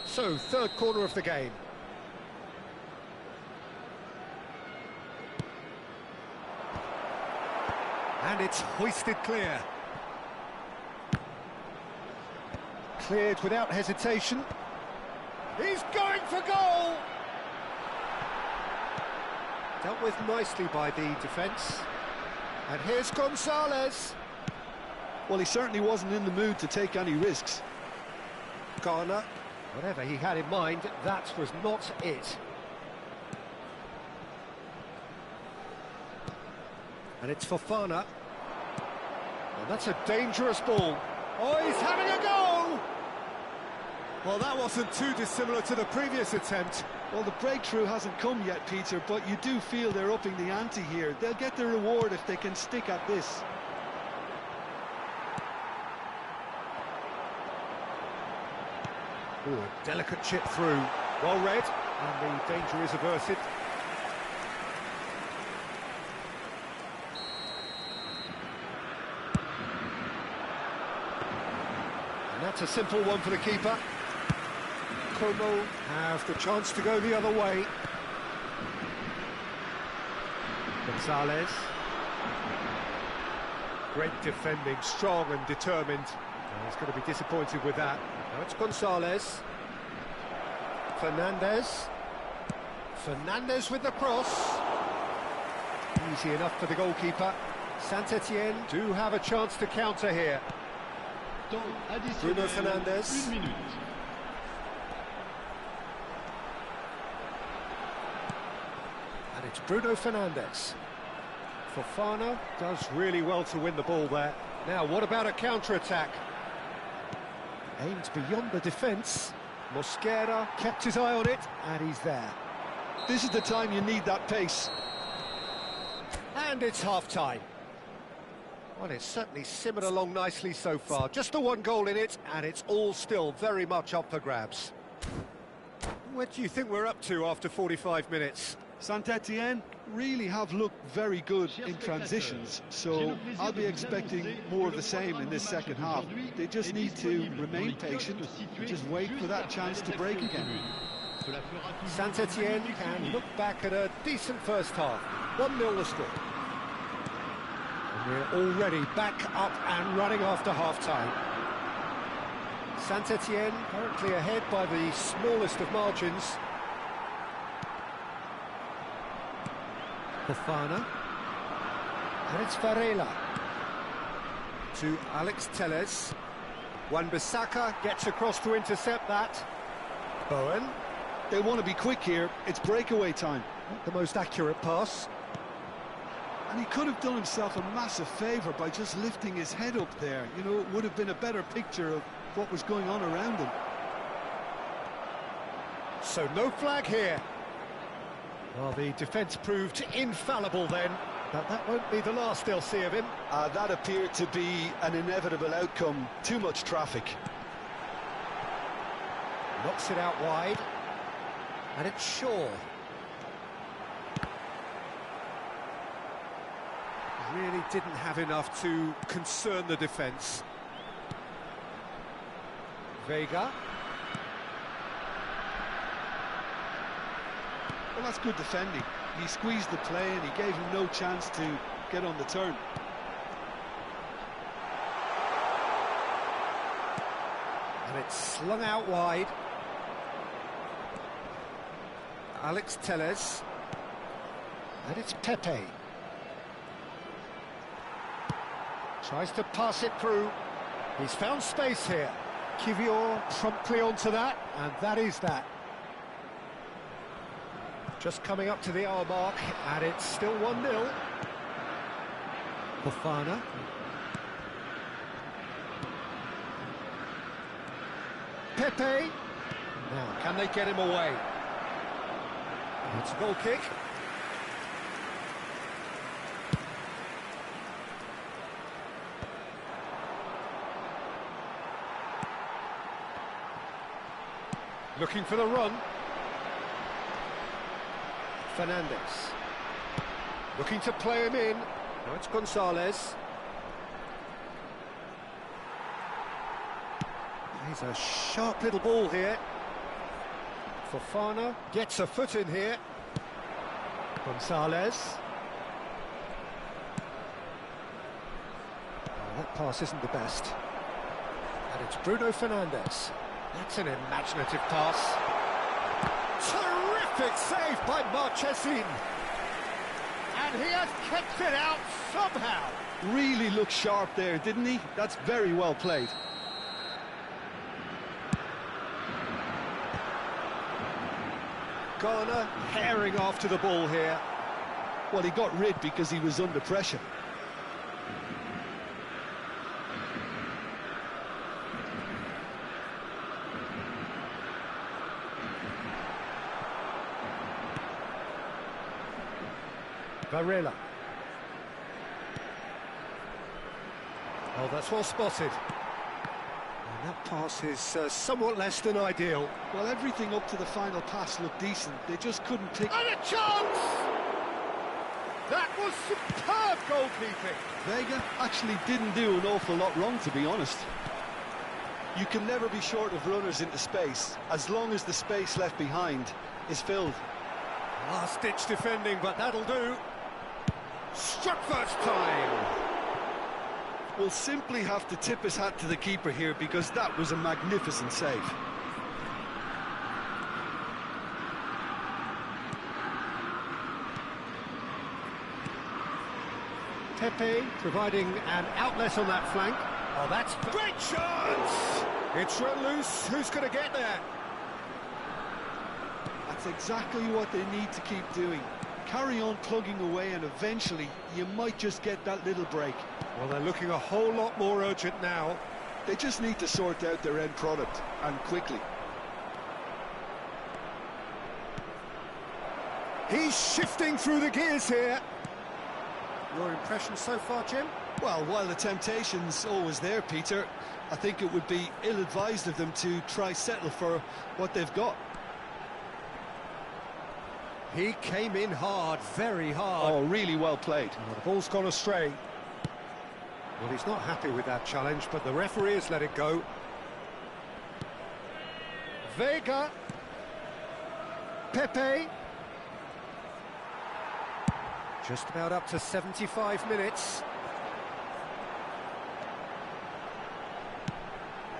So, third corner of the game. And it's hoisted clear. Cleared without hesitation. He's going for goal! Dealt with nicely by the defence. And here's Gonzalez. Well, he certainly wasn't in the mood to take any risks. Garner, whatever he had in mind, that was not it. And it's Fofana. And that's a dangerous ball. Oh, he's having a go! Well, that wasn't too dissimilar to the previous attempt. Well, the breakthrough hasn't come yet, Peter, but you do feel they're upping the ante here. They'll get the reward if they can stick at this. Ooh, a delicate chip through. Well read, and the danger is averted. And that's a simple one for the keeper. Como have the chance to go the other way. Gonzalez. Great defending, strong and determined. He's going to be disappointed with that. Now it's Gonzalez. Fernandez. Fernandez with the cross. Easy enough for the goalkeeper. Saint-Etienne do have a chance to counter here. Bruno Fernandez. And it's Bruno Fernandez. Fofana does really well to win the ball there. Now, what about a counter-attack? Aimed beyond the defence. Mosquera kept his eye on it, and he's there. This is the time you need that pace. And it's half-time. Well, it's certainly simmered along nicely so far. Just the one goal in it, and it's all still very much up for grabs. What do you think we're up to after 45 minutes? Saint-Etienne really have looked very good in transitions, so I'll be expecting more of the same in this second half. They just need to remain patient, just wait for that chance to break again. Saint-Etienne can look back at a decent first half. 1-0 the score. And we're already back up and running after half-time. Saint-Etienne currently ahead by the smallest of margins. Fofana. And it's Varela. To Alex Telles. Wan-Bissaka gets across to intercept that. Bowen. They want to be quick here, it's breakaway time. Not the most accurate pass. And he could have done himself a massive favour by just lifting his head up there. You know, it would have been a better picture of what was going on around him. So no flag here. Well, the defence proved infallible then, but that won't be the last they'll see of him. That appeared to be an inevitable outcome. Too much traffic. Knocks it out wide. And it's Shaw. Really didn't have enough to concern the defence. Vega. Well, that's good defending. He squeezed the play and he gave him no chance to get on the turn. And it's slung out wide. Alex Telles. And it's Pepe. Tries to pass it through. He's found space here. Kivior promptly onto that, and that is that. Just coming up to the hour mark, and it's still 1-0. Fofana. Pepe. Now, can they get him away? It's a goal kick. Looking for the run. Fernandez. Looking to play him in. Now it's Gonzalez. He's a sharp little ball here. Fofana gets a foot in here. Gonzalez. Oh, that pass isn't the best. And it's Bruno Fernandez. That's an imaginative pass. Terrific save by Marchesin. And he has kept it out somehow. Really looked sharp there, didn't he? That's very well played. Garner herring after the ball here. Well, he got rid because he was under pressure. Varela. Oh, that's well spotted. And that pass is somewhat less than ideal. Well, everything up to the final pass looked decent. They just couldn't pick... And a chance! That was superb goalkeeping. Vega actually didn't do an awful lot wrong, to be honest. You can never be short of runners into space, as long as the space left behind is filled. Last-ditch defending, but that'll do. Struck first time. will simply have to tip his hat to the keeper here because that was a magnificent save. Pepe providing an outlet on that flank. Oh, that's great chance! It's run loose. Who's going to get there? That's exactly what they need to keep doing. Carry on plugging away and eventually you might just get that little break. Well, they're looking a whole lot more urgent now. They just need to sort out their end product, and quickly. He's shifting through the gears here. Your impression so far, Jim? Well, while the temptation's always there, Peter, I think it would be ill-advised of them to try settle for what they've got. He came in hard, very hard. Oh, really well played. Oh, the ball's gone astray. Well, he's not happy with that challenge, but the referee has let it go. Vega. Pepe. Just about up to 75 minutes.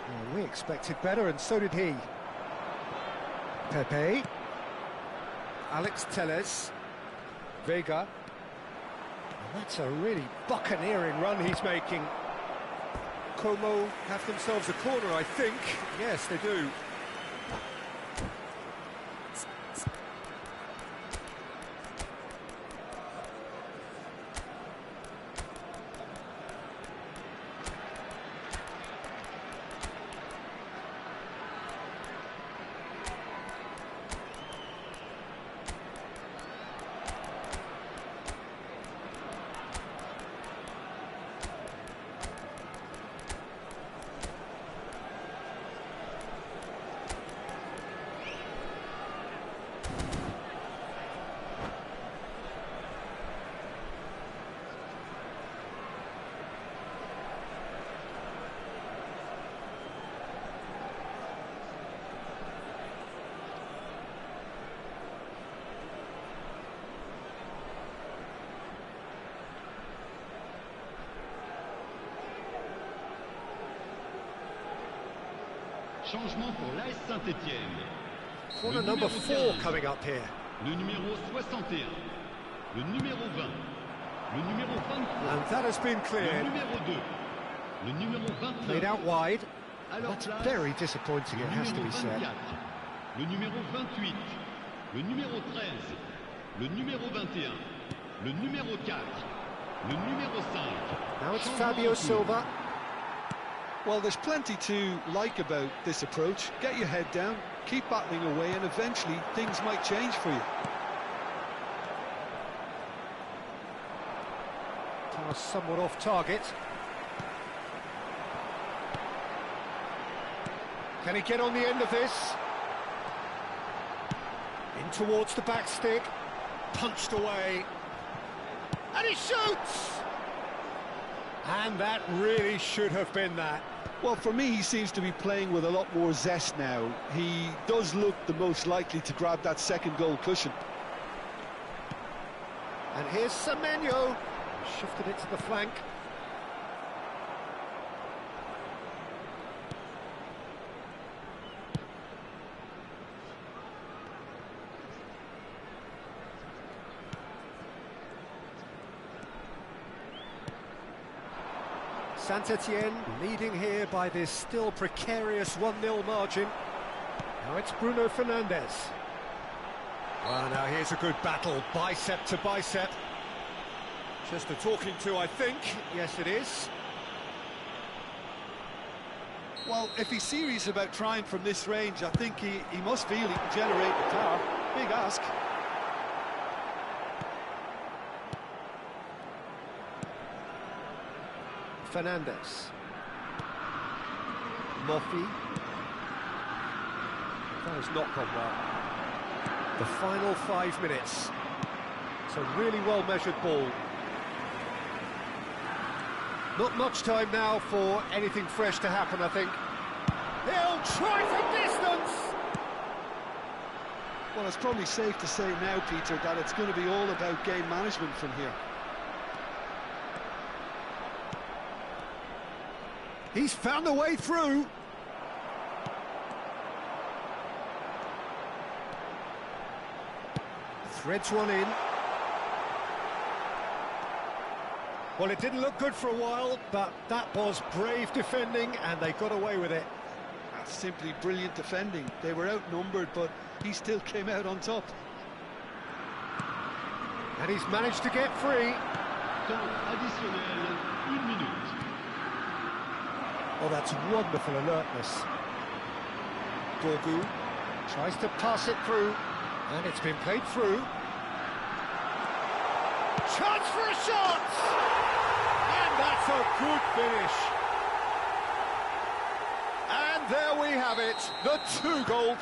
Well, we expected better, and so did he. Pepe. Alex Telles. Vega. And that's a really buccaneering run he's making. Como have themselves a corner, I think. Yes, they do. Changement pour l'AS Saint-Étienne. Corner number 4 coming up here. Le numéro 61, le numéro 20, le numéro 23. And that has been Le cleared. numéro 2, le numéro 29. Played out wide. Alors That's very disappointing, it has to be said. Le numéro 28, le numéro 13, le numéro 21, le numéro 4, le numéro 5. Now it's Fabio Silva. Well, there's plenty to like about this approach. Get your head down, keep battling away, and eventually things might change for you. Pass somewhat off target. Can he get on the end of this? In towards the back stick. Punched away. And he shoots! And that really should have been that. Well, for me, he seems to be playing with a lot more zest now. He does look the most likely to grab that second goal cushion. And here's Semenyo. Shifted it to the flank. Saint-Étienne leading here by this still precarious 1-0 margin. Now it's Bruno Fernandes. Well, now here's a good battle, bicep to bicep. Just a talking to, I think. Yes, it is. Well, if he's serious about trying from this range, I think he must feel he can generate the power. Big ask. Fernandes. Moffi. That has not gone well. The final 5 minutes. It's a really well-measured ball. Not much time now for anything fresh to happen, I think. He'll try from distance! Well, it's probably safe to say now, Peter, that it's going to be all about game management from here. He's found a way through. Threads one in. Well, it didn't look good for a while, but that was brave defending, and they got away with it. That's simply brilliant defending. They were outnumbered, but he still came out on top. And he's managed to get free. Temps additionnel, 1 minute. Oh, that's wonderful alertness. Gorgu tries to pass it through, and it's been played through. Chance for a shot! And that's a good finish. And there we have it, the 2-goal.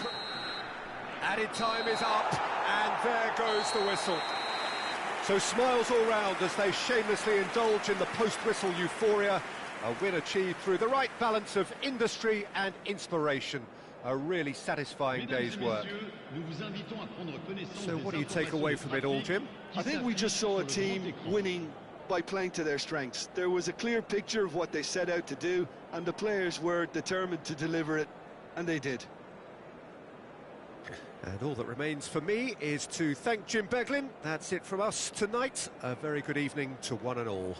Added time is up, and there goes the whistle. So smiles all round as they shamelessly indulge in the post-whistle euphoria. A win achieved through the right balance of industry and inspiration. A really satisfying day's work. So what do you take away from it all, Jim? I think we just saw a team winning by playing to their strengths. There was a clear picture of what they set out to do, and the players were determined to deliver it, and they did. And all that remains for me is to thank Jim Beglin. That's it from us tonight. A very good evening to one and all.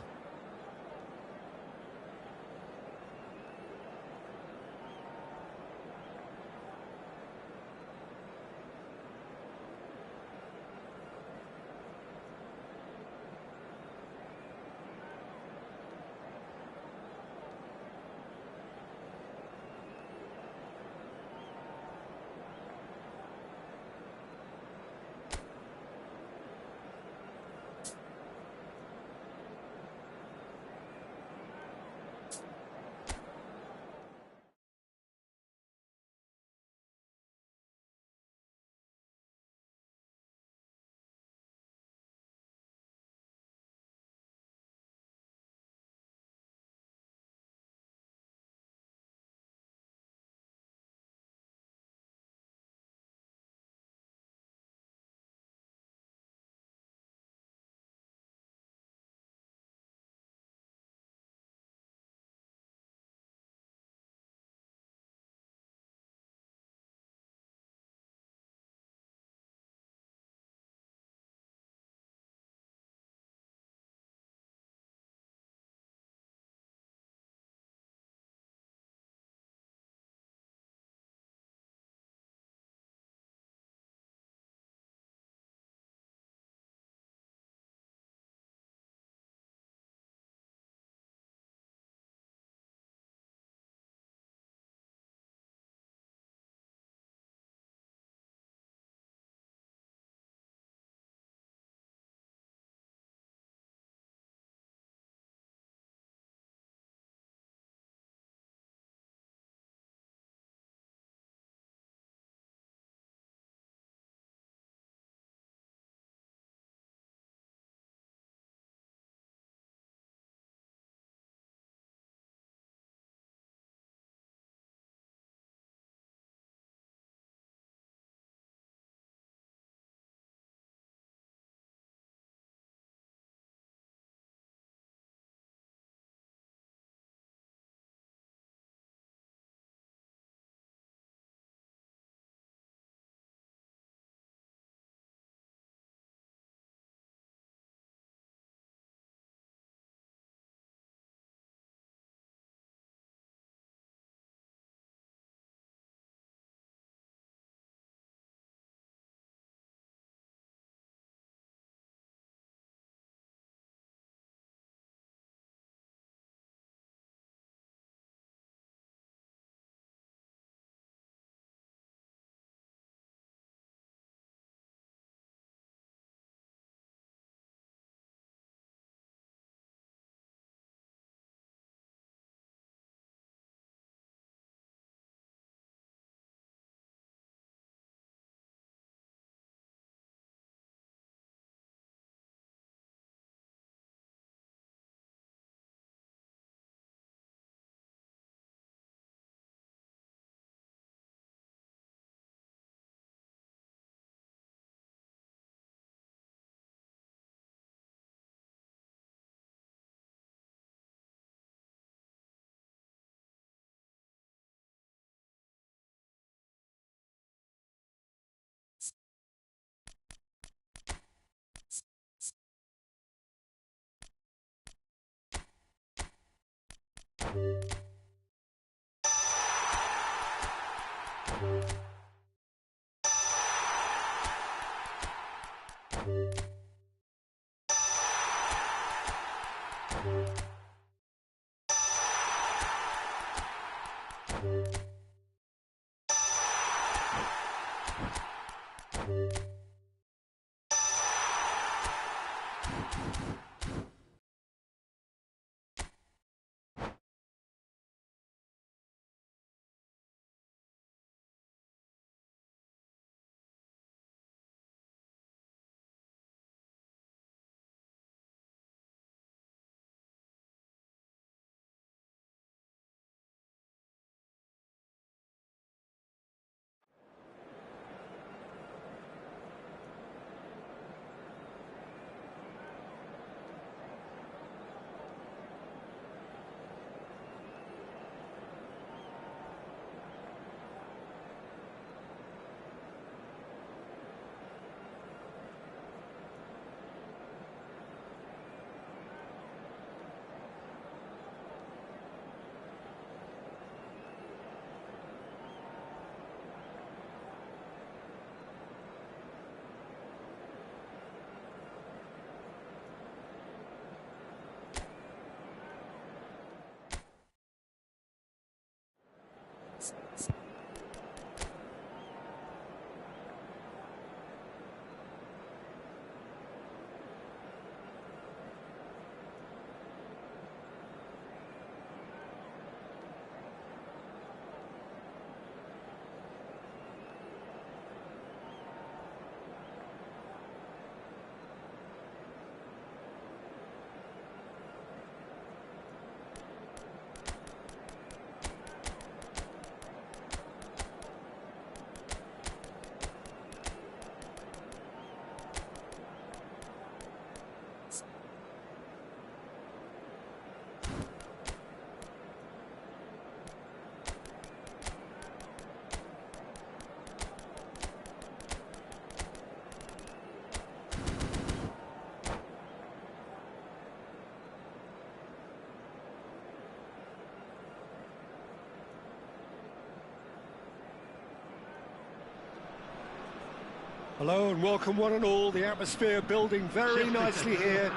Hello and welcome one and all. The atmosphere building very nicely here.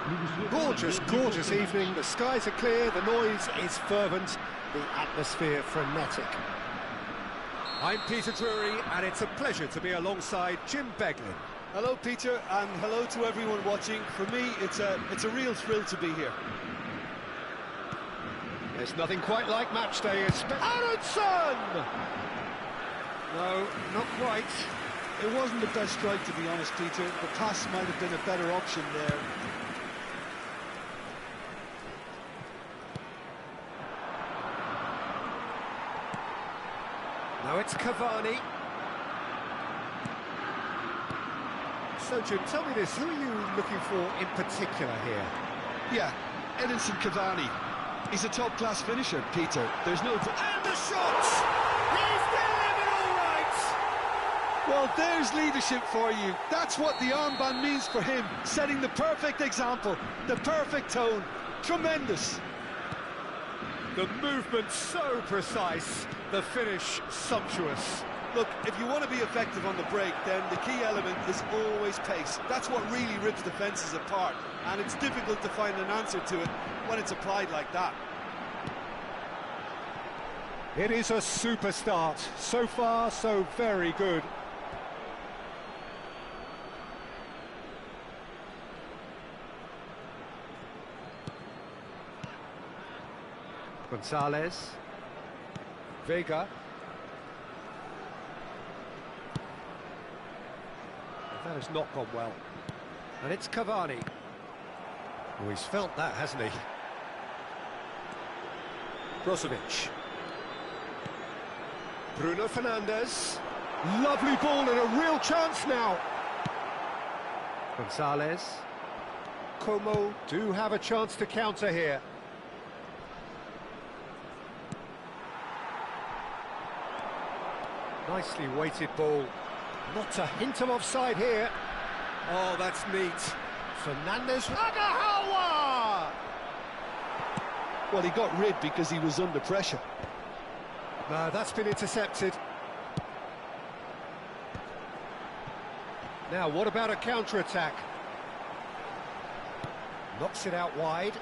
Gorgeous, gorgeous evening. The skies are clear, the noise is fervent, the atmosphere frenetic. I'm Peter Drury and it's a pleasure to be alongside Jim Beglin. Hello, Peter, and hello to everyone watching. For me, it's a real thrill to be here. There's nothing quite like match day. Aronson! No, not quite. It wasn't the best strike, to be honest, Peter. The pass might have been a better option there. Now it's Cavani. So, Jim, tell me this, who are you looking for in particular here? Yeah, Edinson Cavani. He's a top-class finisher, Peter. There's no... And the shot! He's delivered all right! Well, there's leadership for you. That's what the armband means for him, setting the perfect example, the perfect tone. Tremendous. The movement so precise, the finish sumptuous. Look, if you want to be effective on the break, then the key element is always pace. That's what really rips defences apart, and it's difficult to find an answer to it when it's applied like that. It is a super start. So far, so very good. Gonzalez. Vega. That has not gone well. And it's Cavani. Oh, he's felt that, hasn't he? Brozovic. Bruno Fernandes. Lovely ball and a real chance now. Gonzalez. Como do have a chance to counter here. Nicely weighted ball. Not a hint of offside here. Oh, that's neat. Fernandes. Agahawa! Well, he got rid because he was under pressure. No, that's been intercepted. Now, what about a counter-attack? Knocks it out wide.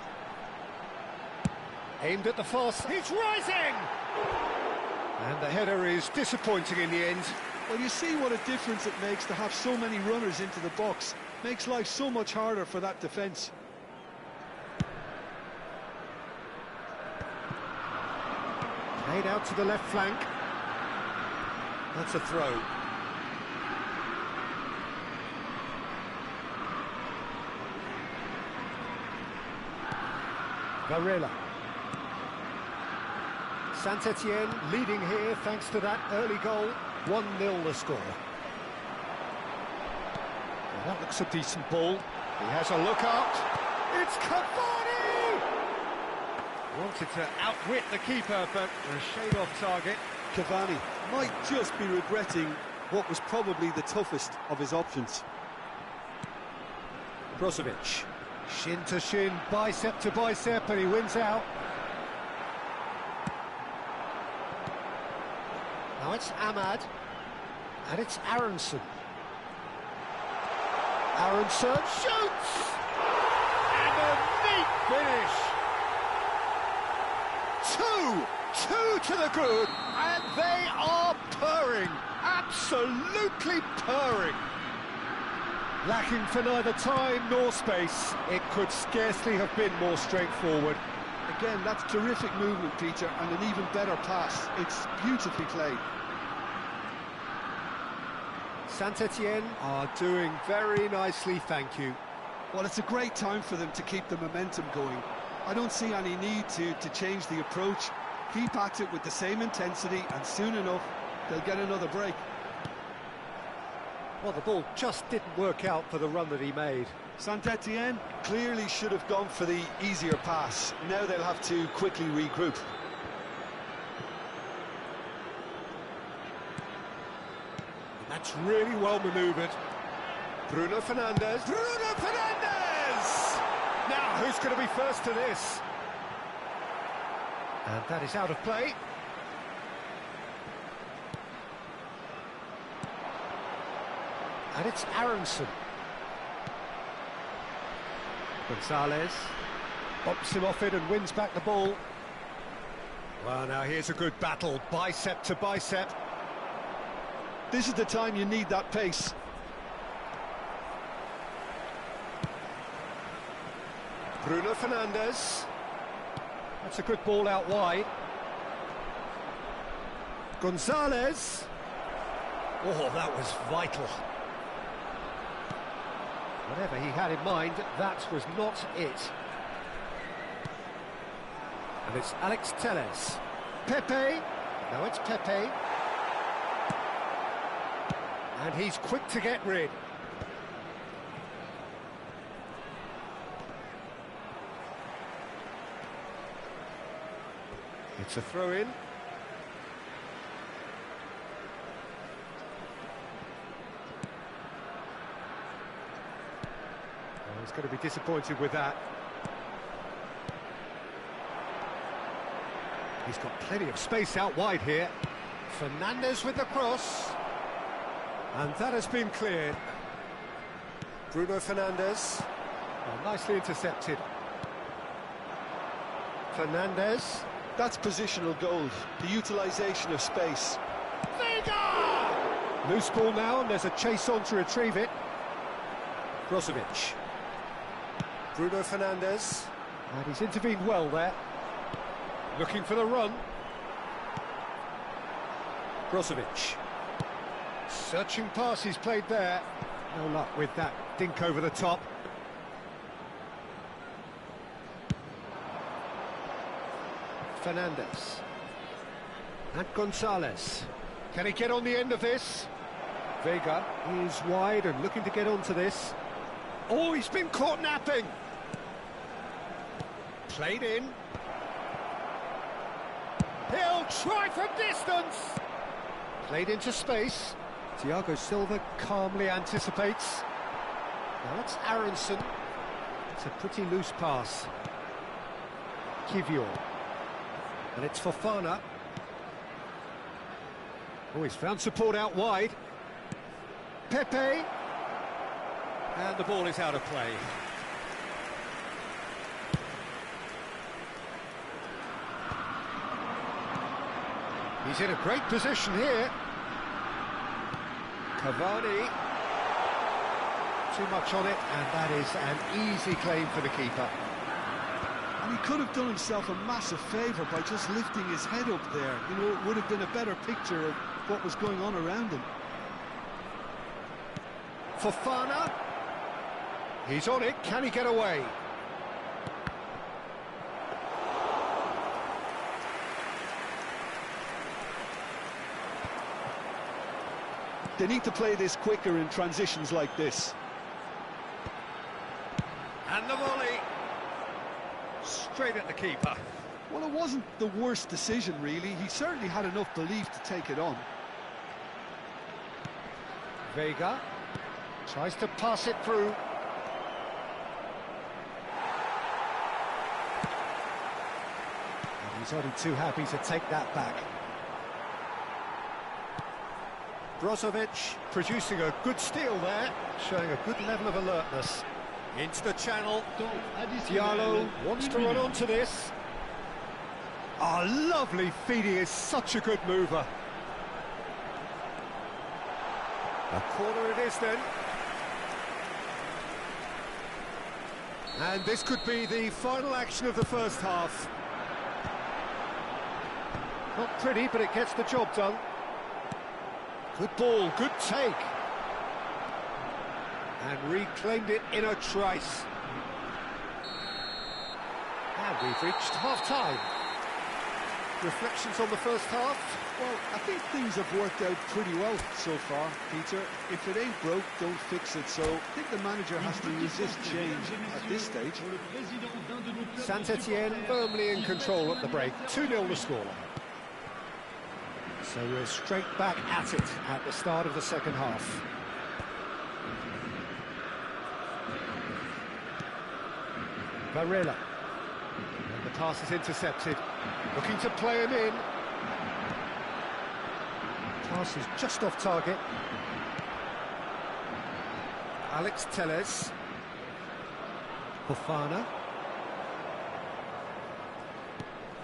Aimed at the far side. He's rising! And the header is disappointing in the end. Well, you see what a difference it makes to have so many runners into the box. Makes life so much harder for that defence. Played out to the left flank. That's a throw. Varela. Saint-Etienne leading here thanks to that early goal. 1-0 the score. Well, that looks a decent ball. He has a look out. It's Cavani! Wanted to outwit the keeper, but a shade off target. Cavani might just be regretting what was probably the toughest of his options. Brozovic. Shin to shin, bicep to bicep, and he wins out. Now it's Ahmad, and it's Aronson. Aronson shoots! And a neat finish! Two to the good, and they are purring, absolutely purring. Lacking for neither time nor space, it could scarcely have been more straightforward. Again, that's terrific movement, Peter, and an even better pass. It's beautifully played. Saint-Etienne are doing very nicely, thank you. Well, it's a great time for them to keep the momentum going. I don't see any need to change the approach. Keep at it with the same intensity, and soon enough, they'll get another break. Well, the ball just didn't work out for the run that he made. Saint-Etienne clearly should have gone for the easier pass. Now they'll have to quickly regroup. That's really well manoeuvred. Bruno Fernandes. Bruno Fernandes! Now, who's going to be first to this? And that is out of play. And it's Aronson. Gonzalez bops him off it and wins back the ball. Well, now here's a good battle, bicep to bicep. This is the time you need that pace. Bruno Fernandes. That's a good ball out wide. Gonzalez. Oh, that was vital. Whatever he had in mind, that was not it. And it's Alex Telles. Pepe. Now it's Pepe. And he's quick to get rid. It's a throw-in. He's going to be disappointed with that. He's got plenty of space out wide here. Fernandes with the cross. And that has been cleared. Bruno Fernandes. Well, nicely intercepted. Fernandes. That's positional goal, the utilisation of space. Vega! Loose ball now, and there's a chase on to retrieve it. Brozovic. Bruno Fernandes. And he's intervened well there. Looking for the run. Brozovic. Searching pass he's played there. No luck with that dink over the top. Fernandes. And Gonzalez. Can he get on the end of this? Vega is wide and looking to get onto this. Oh, he's been caught napping. Played in. He'll try from distance. Played into space. Thiago Silva calmly anticipates. Now that's Aronson. It's a pretty loose pass. Kivior. And it's Fofana. Oh, he's found support out wide. Pepe. And the ball is out of play. He's in a great position here. Cavani. Too much on it, and that is an easy claim for the keeper. And he could have done himself a massive favour by just lifting his head up there. You know, it would have been a better picture of what was going on around him. Fofana. He's on it, can he get away? They need to play this quicker in transitions like this. And the volley. Straight at the keeper. Well, it wasn't the worst decision, really. He certainly had enough belief to take it on. Vega tries to pass it through. And he's only too happy to take that back. Brozovic producing a good steal there, showing a good level of alertness. Into the channel. Diallo wants to run onto this. Ah, lovely feeding, is such a good mover. A corner it is then. And this could be the final action of the first half. Not pretty, but it gets the job done. Good ball, good take. And reclaimed it in a trice. And we've reached half-time. Reflections on the first half? Well, I think things have worked out pretty well so far, Peter. If it ain't broke, don't fix it. So I think the manager has to resist change at this stage. Saint-Etienne firmly in control at the break. 2-0 the scoreline. So we're straight back at it at the start of the second half. Varela. And the pass is intercepted. Looking to play him in. Pass is just off target. Alex Telles. Fofana.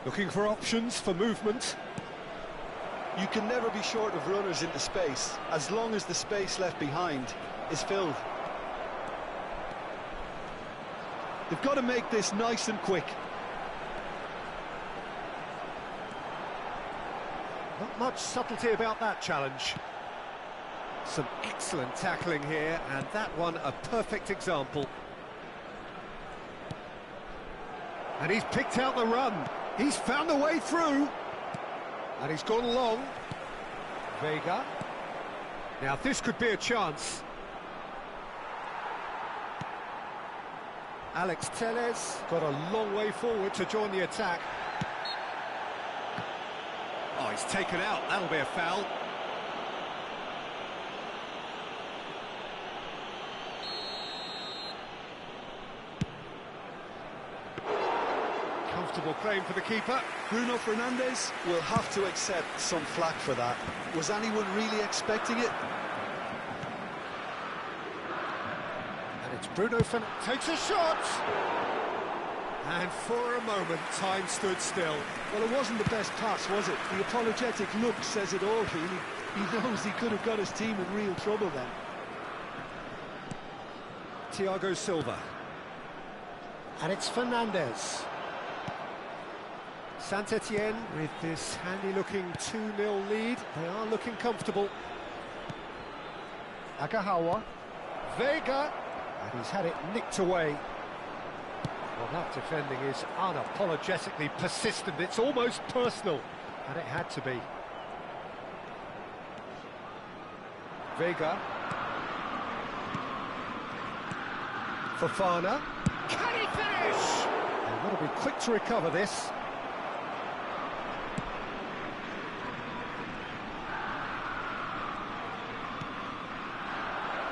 Looking for options for movement. You can never be short of runners into space, as long as the space left behind is filled. They've got to make this nice and quick. Not much subtlety about that challenge. Some excellent tackling here, and that one a perfect example. And he's picked out the run. He's found a way through. And he's gone long. Vega. Now this could be a chance. Alex Telles got a long way forward to join the attack. Oh, he's taken out. That'll be a foul. Comfortable claim for the keeper. Bruno Fernandes We'll have to accept some flack for that. Was anyone really expecting it? And it's Bruno Fernandes takes a shot. And for a moment, time stood still. Well, it wasn't the best pass, was it? The apologetic look says it all, really. He knows he could have got his team in real trouble then. Thiago Silva. And it's Fernandes. Saint-Etienne with this handy-looking 2-0 lead. They are looking comfortable. Agahawa. Vega. And he's had it nicked away. Well, that defending is unapologetically persistent. It's almost personal, and it had to be. Vega. Fofana. Can he finish? They've got to be quick to recover this.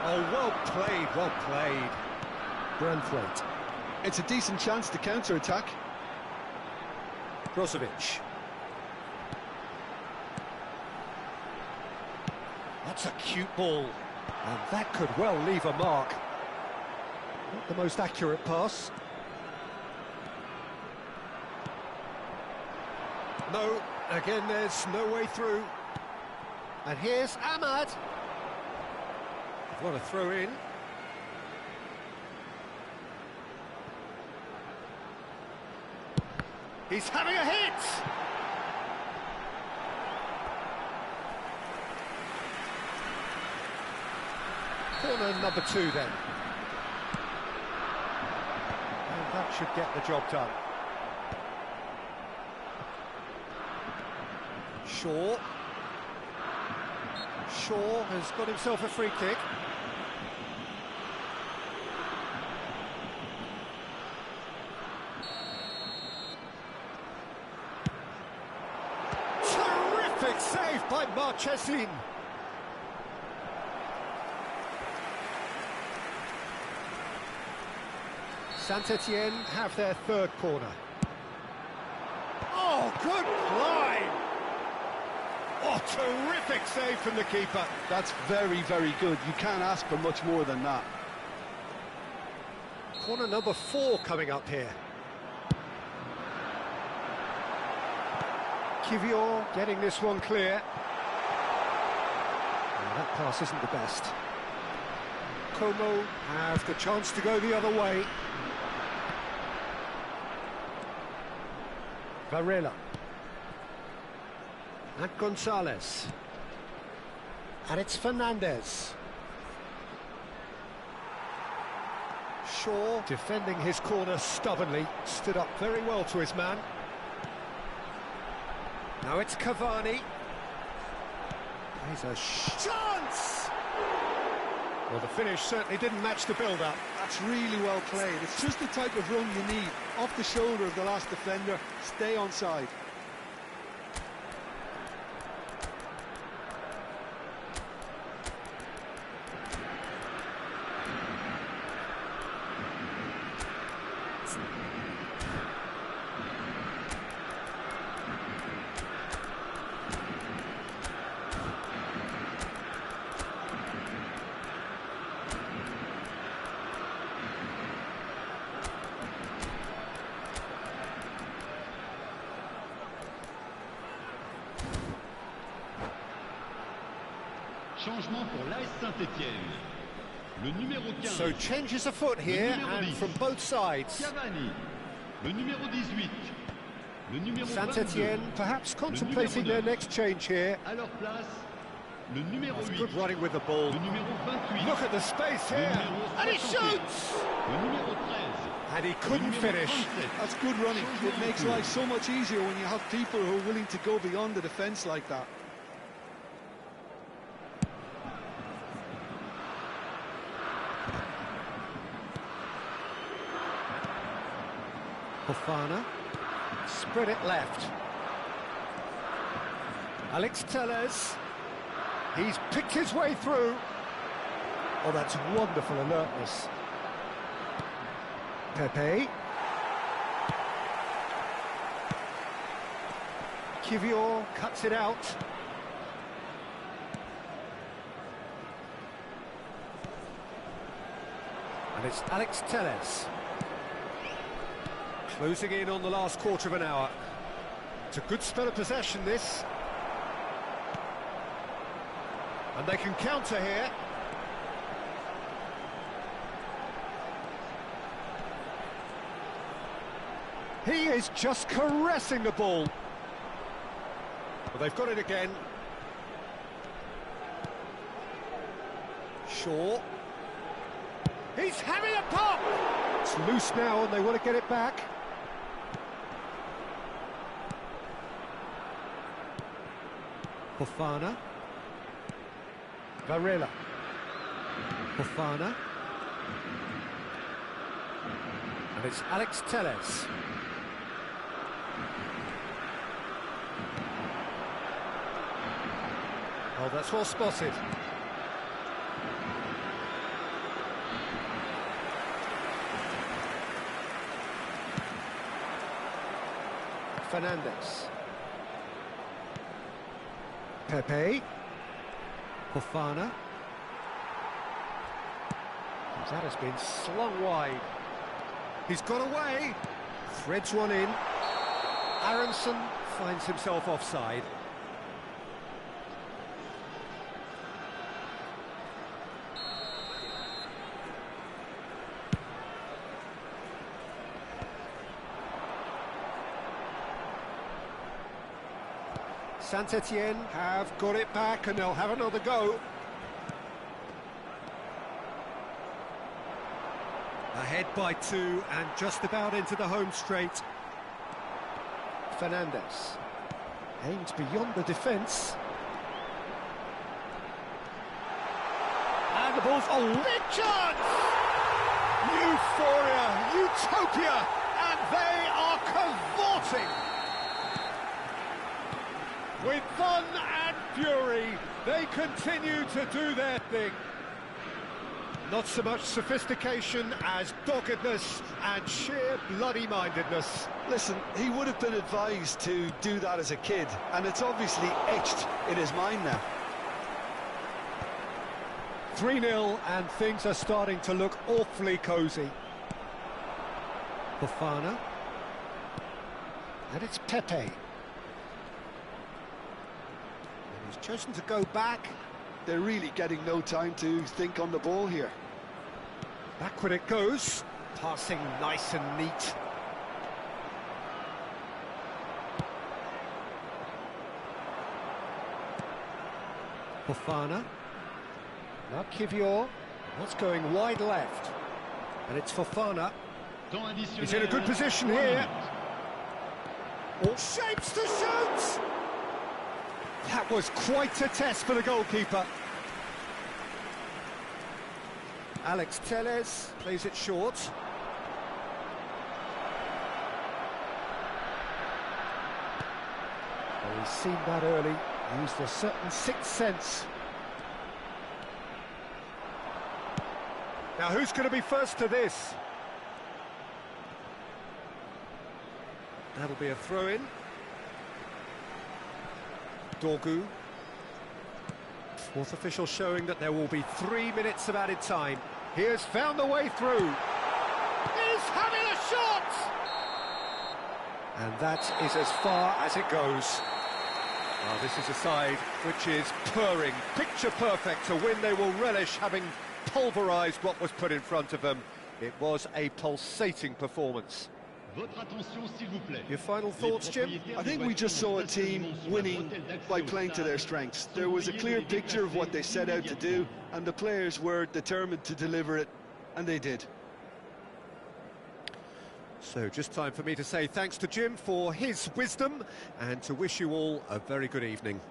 Oh, well played, well played. Branthwaite. It's a decent chance to counter-attack. Brozovic. That's a cute ball. And that could well leave a mark. Not the most accurate pass. No, again there's no way through. And here's Ahmad. What a throw in. He's having a hit! Corner number 2 then. And that should get the job done. Shaw has got himself a free kick. Terrific save by Marchesin. Saint-Etienne have their third corner. Oh, good line! Oh, terrific save from the keeper. That's very, very good. You can't ask for much more than that. Corner number 4 coming up here. Kivior getting this one clear. Oh, that pass isn't the best. Como have the chance to go the other way. Varela. And Gonzalez. And it's Fernandez. Shaw defending his corner stubbornly, stood up very well to his man. Now it's Cavani. Here's a chance! Well, the finish certainly didn't match the build-up. That's really well played. It's just the type of run you need. Off the shoulder of the last defender, stay onside. Changement pour l'AS Saint-Etienne. Le numéro 15. So changes afoot here and from both sides. Cavani. Le numéro 18. Le numéro 22. Saint-Etienne perhaps contemplating their next change here. À leur place, le numéro 8. Good running with the ball. Le numéro 28. Look at the space Le here. numéro And he 68. shoots! Le numéro 13. And he couldn't Le numéro finish. 37. That's good running. It makes life so much easier when you have people who are willing to go beyond the defence like that. Fofana, spread it left. Alex Telles, he's picked his way through. Oh, that's wonderful alertness. Pepe. Kivior cuts it out. And it's Alex Telles. Closing in on the last quarter of an hour. It's a good spell of possession, this. And they can counter here. He is just caressing the ball. Well, they've got it again. Shaw. He's having a pop! It's loose now and they want to get it back. Fofana. Varela. Fofana. And it's Alex Telles. Oh, that's well spotted. Fernandes. Pepe. Fofana. That has been slung wide. He's got away. Threads one in. Aronson finds himself offside. Saint-Etienne have got it back and they'll have another go. Ahead by 2 and just about into the home straight. Fernandes aims beyond the defence. And the ball's... Oh, big chance! Euphoria, utopia, and they are cavorting. With fun and fury, they continue to do their thing. Not so much sophistication as doggedness and sheer bloody-mindedness. Listen, he would have been advised to do that as a kid, and it's obviously etched in his mind now. 3-0, and things are starting to look awfully cosy. Fofana. And it's Pepe. And he's chosen to go back. They're really getting no time to think on the ball here. Backward it goes. Passing nice and neat. Fofana. Now Kivior. That's going wide left. And it's Fofana. He's in a good position here. All shapes to shoot! That was quite a test for the goalkeeper. Alex Telles plays it short. Well, he's seen that early, used a certain sixth sense. Now who's going to be first to this? That'll be a throw-in. Dorgu. Fourth official showing that there will be 3 minutes of added time. He has found the way through. He's having a shot! And that is as far as it goes. Well, this is a side which is purring, picture perfect. To win, they will relish having pulverised what was put in front of them. It was a pulsating performance. Your final thoughts, Jim? I think we just saw a team winning by playing to their strengths. There was a clear picture of what they set out to do, and the players were determined to deliver it, and they did. So just time for me to say thanks to Jim for his wisdom and to wish you all a very good evening.